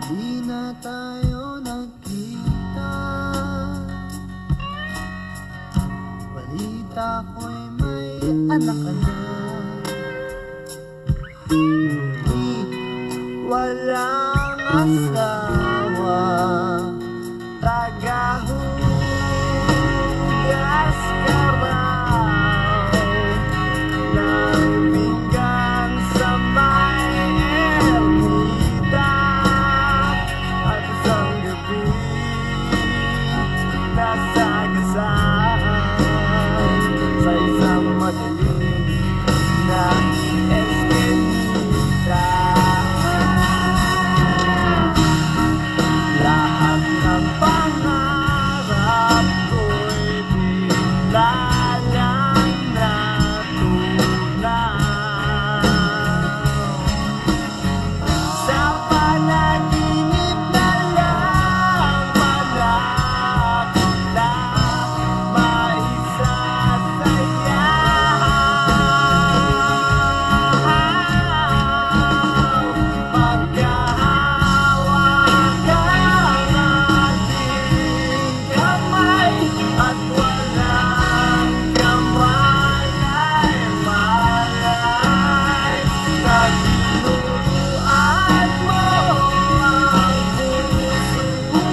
Di na tayo nagkita. Balita ko'y may anak ka na. Di walang asawa, tagahugas ka raw ng pinggan sa may ermita. At isang gabi nasagasaan sa isang madilim na eskinita. Lahat ng pangarap ko'y bigla lang natunaw. Sa panaginip na lang malaki na maisasayaw. Magkahawak ang ating kamay at walang kamay ay malay na tinuruan mo ang puso ko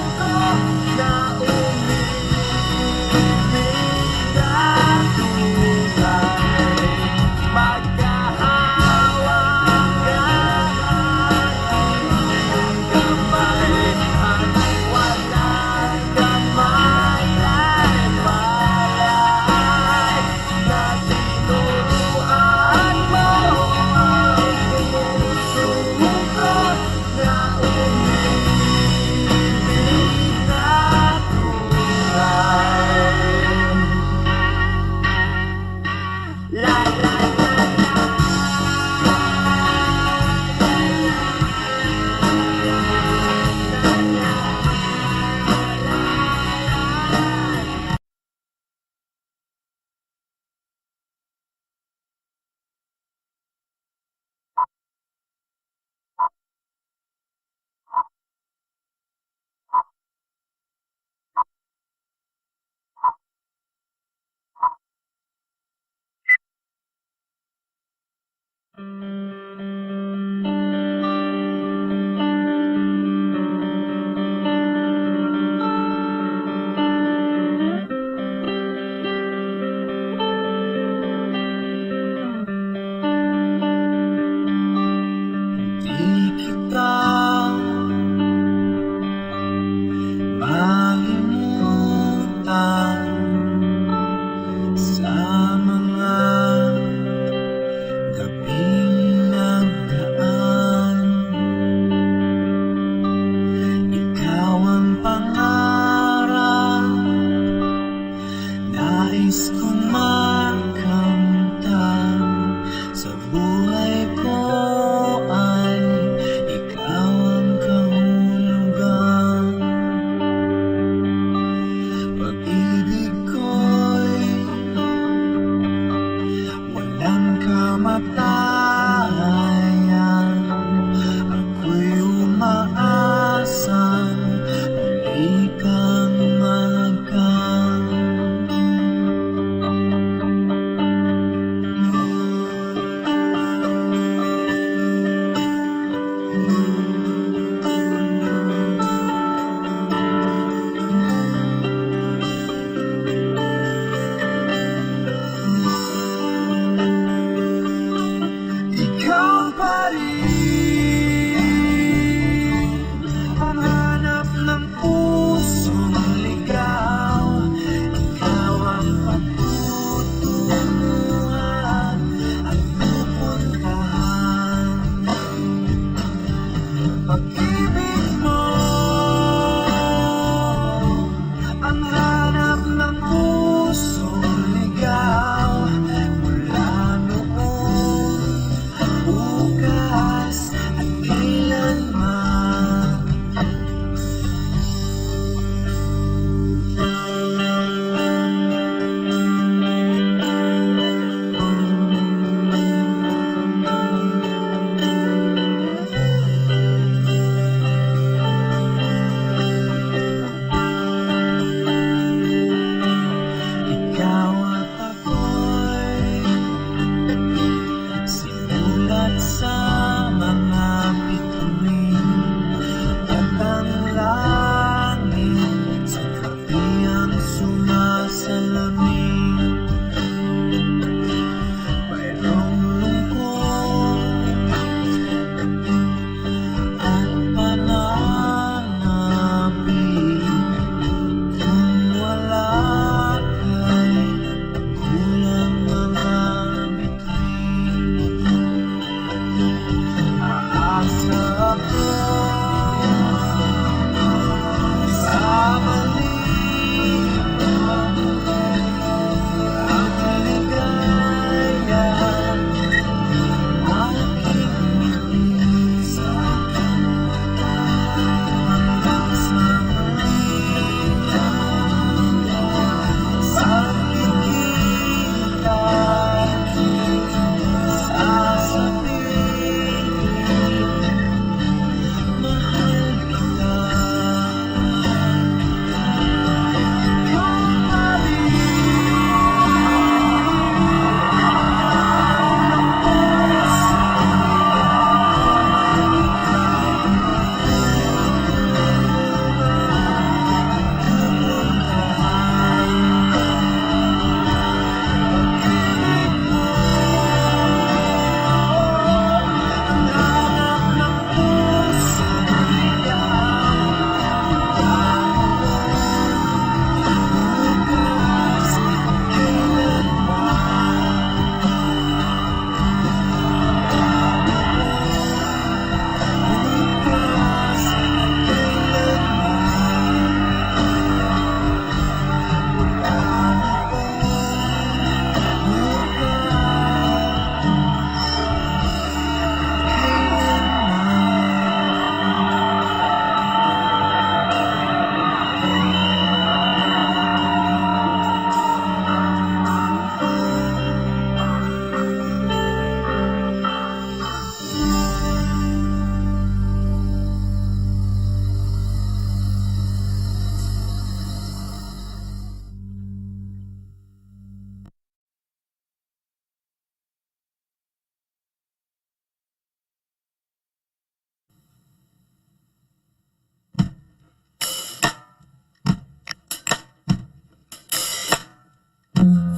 na umibig na tunay. Magkahawak ang ating kamay at walang kamay ay malay na tinuruan mo ang puso ko na umibig na tunay. La la la la. Di kita malimutan sa mga gabing nagdaan. Ikaw ang pangarap, nais kong makamtan sa buhay ko ay ikaw ang kahulugan. Pag-ibig ko'y walang kamatayan. Ako'y umaasang muli kang magkamit. Ikaw pa rin ang hanap ng pusong ligaw. Ikaw ang patutunguhan at pupuntahan. Pag-ibig mo ang hanap ng pusong ligaw. Mula noon, bukas at kailanman.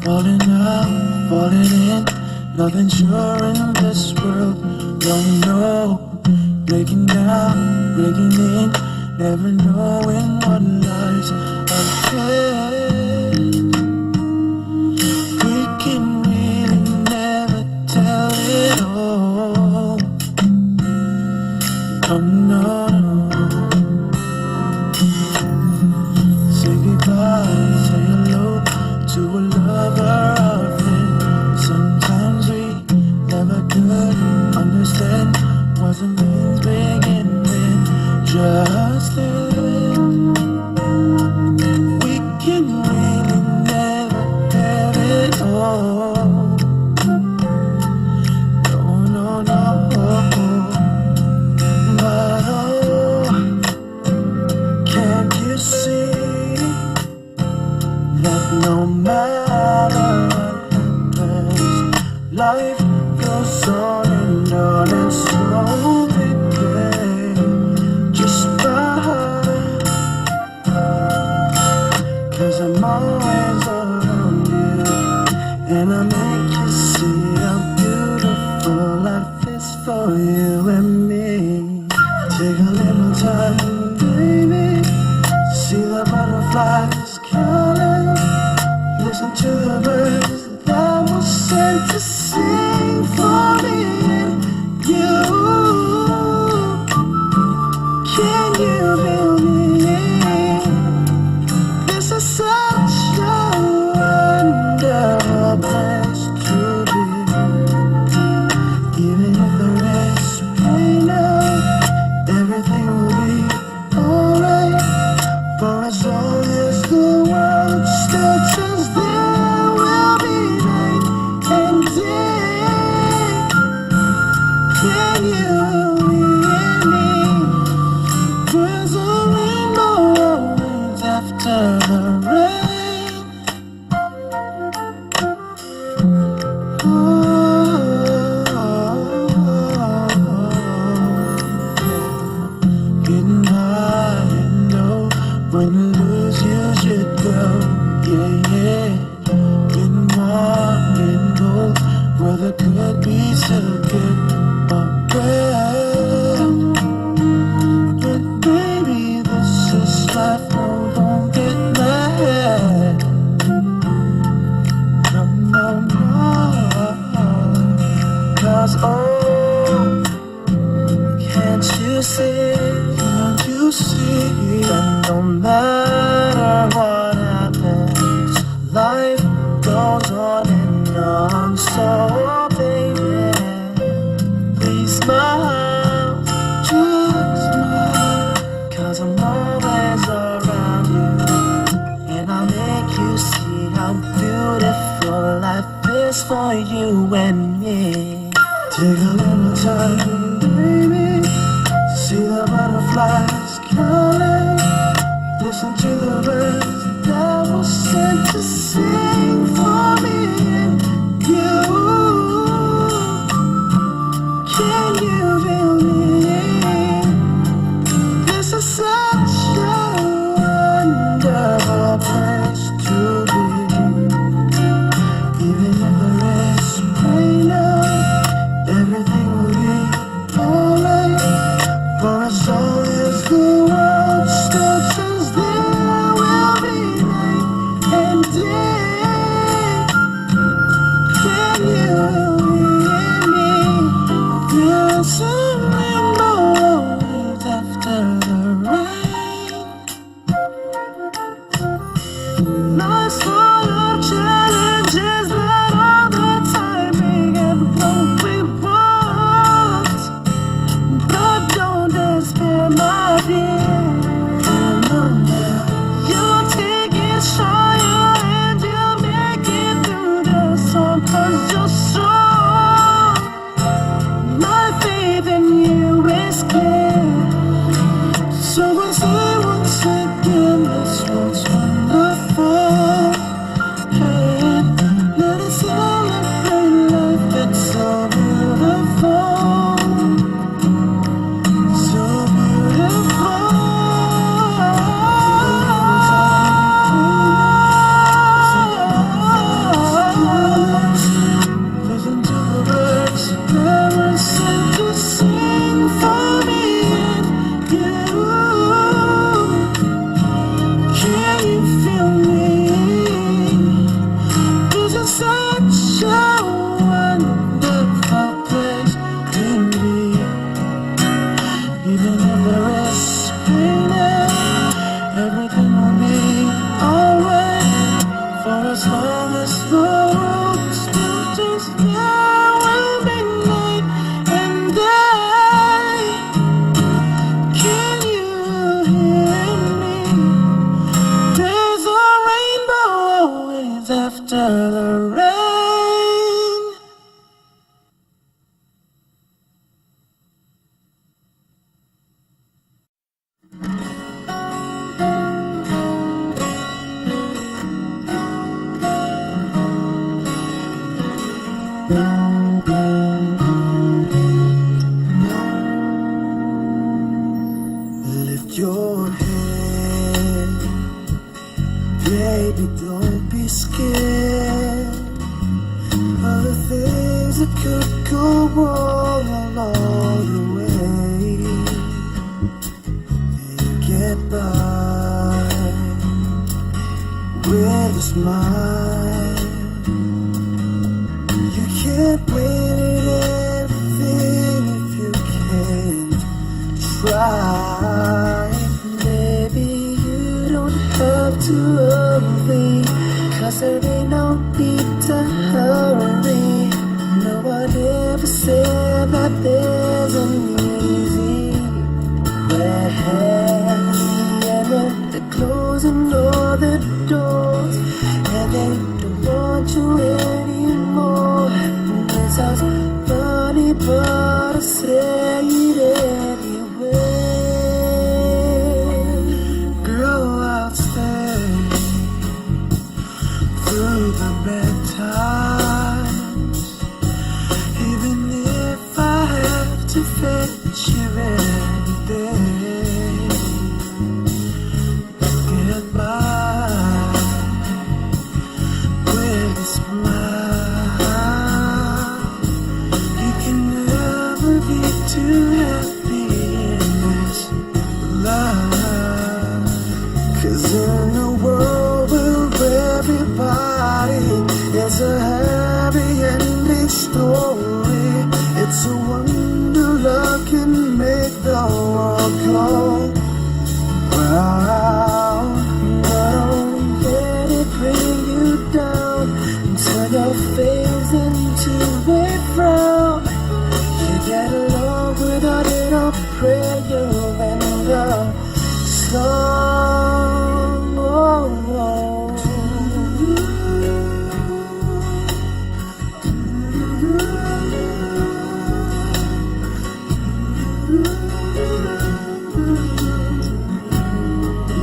falling out, falling in. Nothing sure in this world. Don't know, breaking down, breaking in. Never knowing what lies ahead. We can really never tell it all. Oh no, no. Say goodbye, say hello to a lover or friend. Sometimes we never could understand what it means beginning just then. We can really never have it all. No, no, no. But oh, can't you see that no matter what happens, life goes on and on, and so baby, just smile, 'cause I'm always around you, and I make you see how beautiful life is for you and me. Take a little time, baby, see the butterflies calling. Listen to the birds that were sent to sing for me and you. Can you feel me? This is such a wonderful place to be. Even if there is pain now, everything will be alright. For as long as the world still turns, there will be night and day. Can you hear me? There's a rainbow always after the rain. Getting high and low, when you lose you should go. Yeah, yeah. Getting warm, getting cold, where there could be so good. Oh, well, but baby, this is life, no, don't get mad. No, no, no. 'Cause oh, can't you see, can't you see that no matter what happens, life goes on and on. So baby, please smile, just smile, 'cause I'm always around you, and I'll make you see how beautiful life is for you and me. Take a little time, baby, see the butterflies calling. Listen to the birds that were sent to sing for me and you. Can you feel me? This is such a wonderful place to be. Even if there is pain now, everything will be alright. For as long as the world still turns, there will be night and day. Can you hear me? There's a rainbow always after the rain. Life's full of challenges, but all the time we get what we want. But don't despair, my dear. lift your head. Baby, don't be scared of the things that could go wrong along the way. And get by with a smile. You can't win everything if you can't try. Baby, you don't have to worry, 'cause there ain't no need to hurry. No one ever said that there's an easy way. And when they're closing all the doors and they don't want you anymore, it sounds funny, but I say it anyway. Girl, I'll stay through the bad times, even if I have to face you every day. Get by with a smile. You can never be too happy in this love. 'Cause in a world where everybody is a happy ending story, it's a wonder love can make the world go round. But don't let it bring you down and turn your face into a frown. You get along without it, I'll pray you and the song.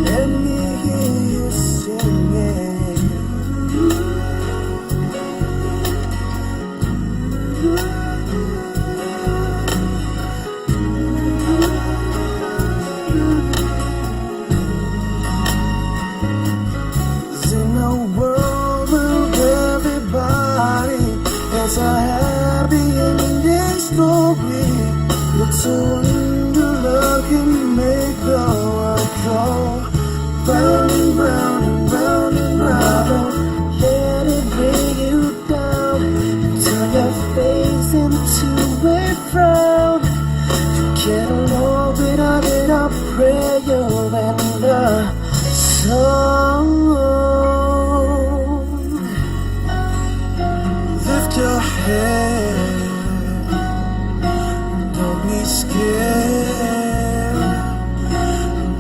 Let me hear you singing. In a world where everybody has a happy ending story, it's a wonder love can make the world go round and round and round and round. Let it bring you down and turn your face into a frown. Get along without it, I'll pray you and the song. Lift your head, don't be scared.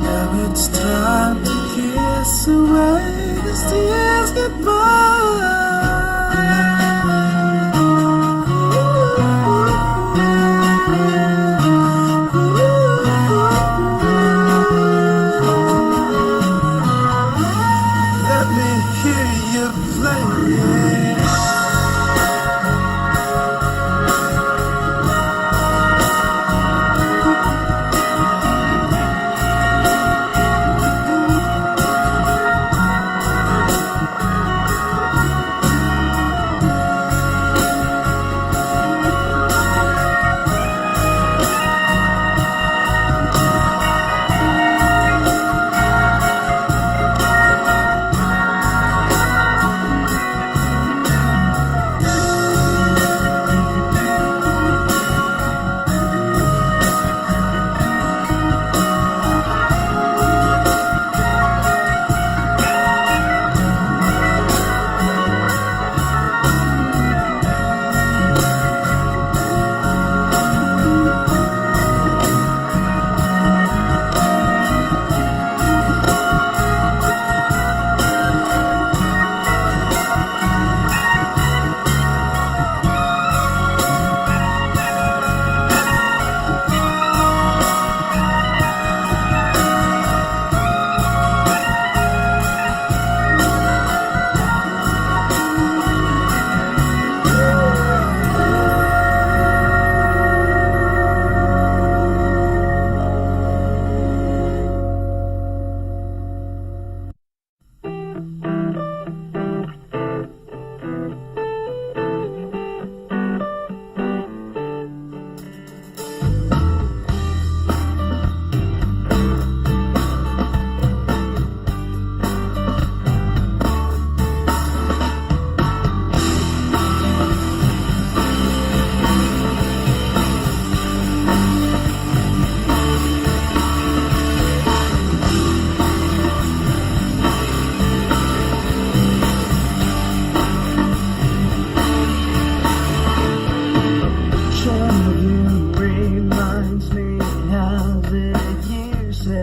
Now it's time to kiss away these tears goodbye. Let me hear you play.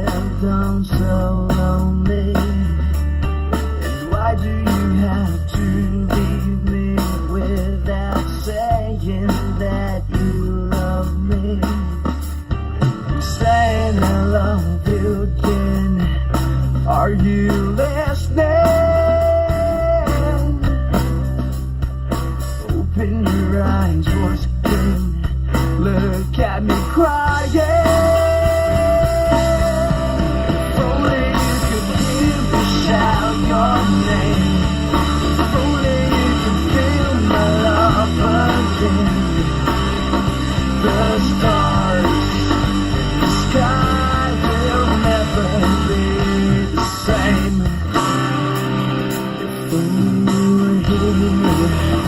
seldom so lonely. And why do you have to leave me without saying that you love me? I'm saying I love you again. Are you listening? Open your eyes once again. Look at me crying. If only you could hear me shout your name. If only you could feel my love again. The stars in the sky will never be the same. If only you were here.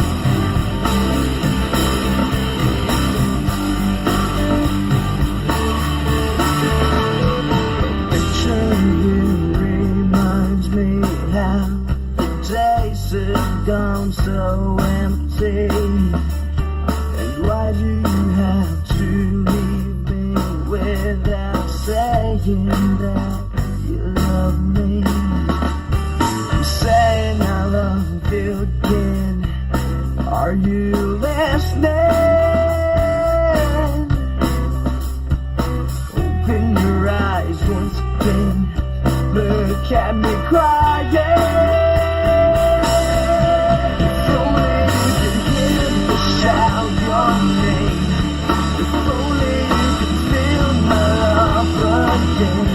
Gone so empty. And why do you have to leave me without saying that you love me? I'm saying I love you again. Are you listening? Open your eyes once again. Look at me crying. Shout your name. If only you could feel my love again.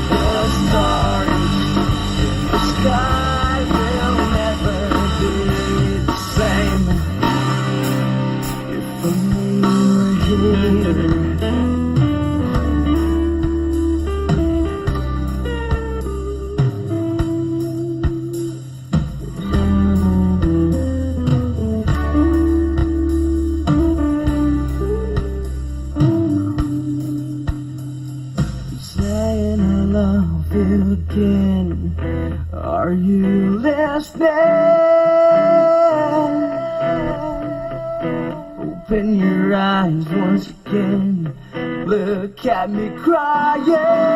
The stars in the sky will never be the same. If only you were here. Saying I love you again. Are you listening? Open your eyes once again. Look at me crying.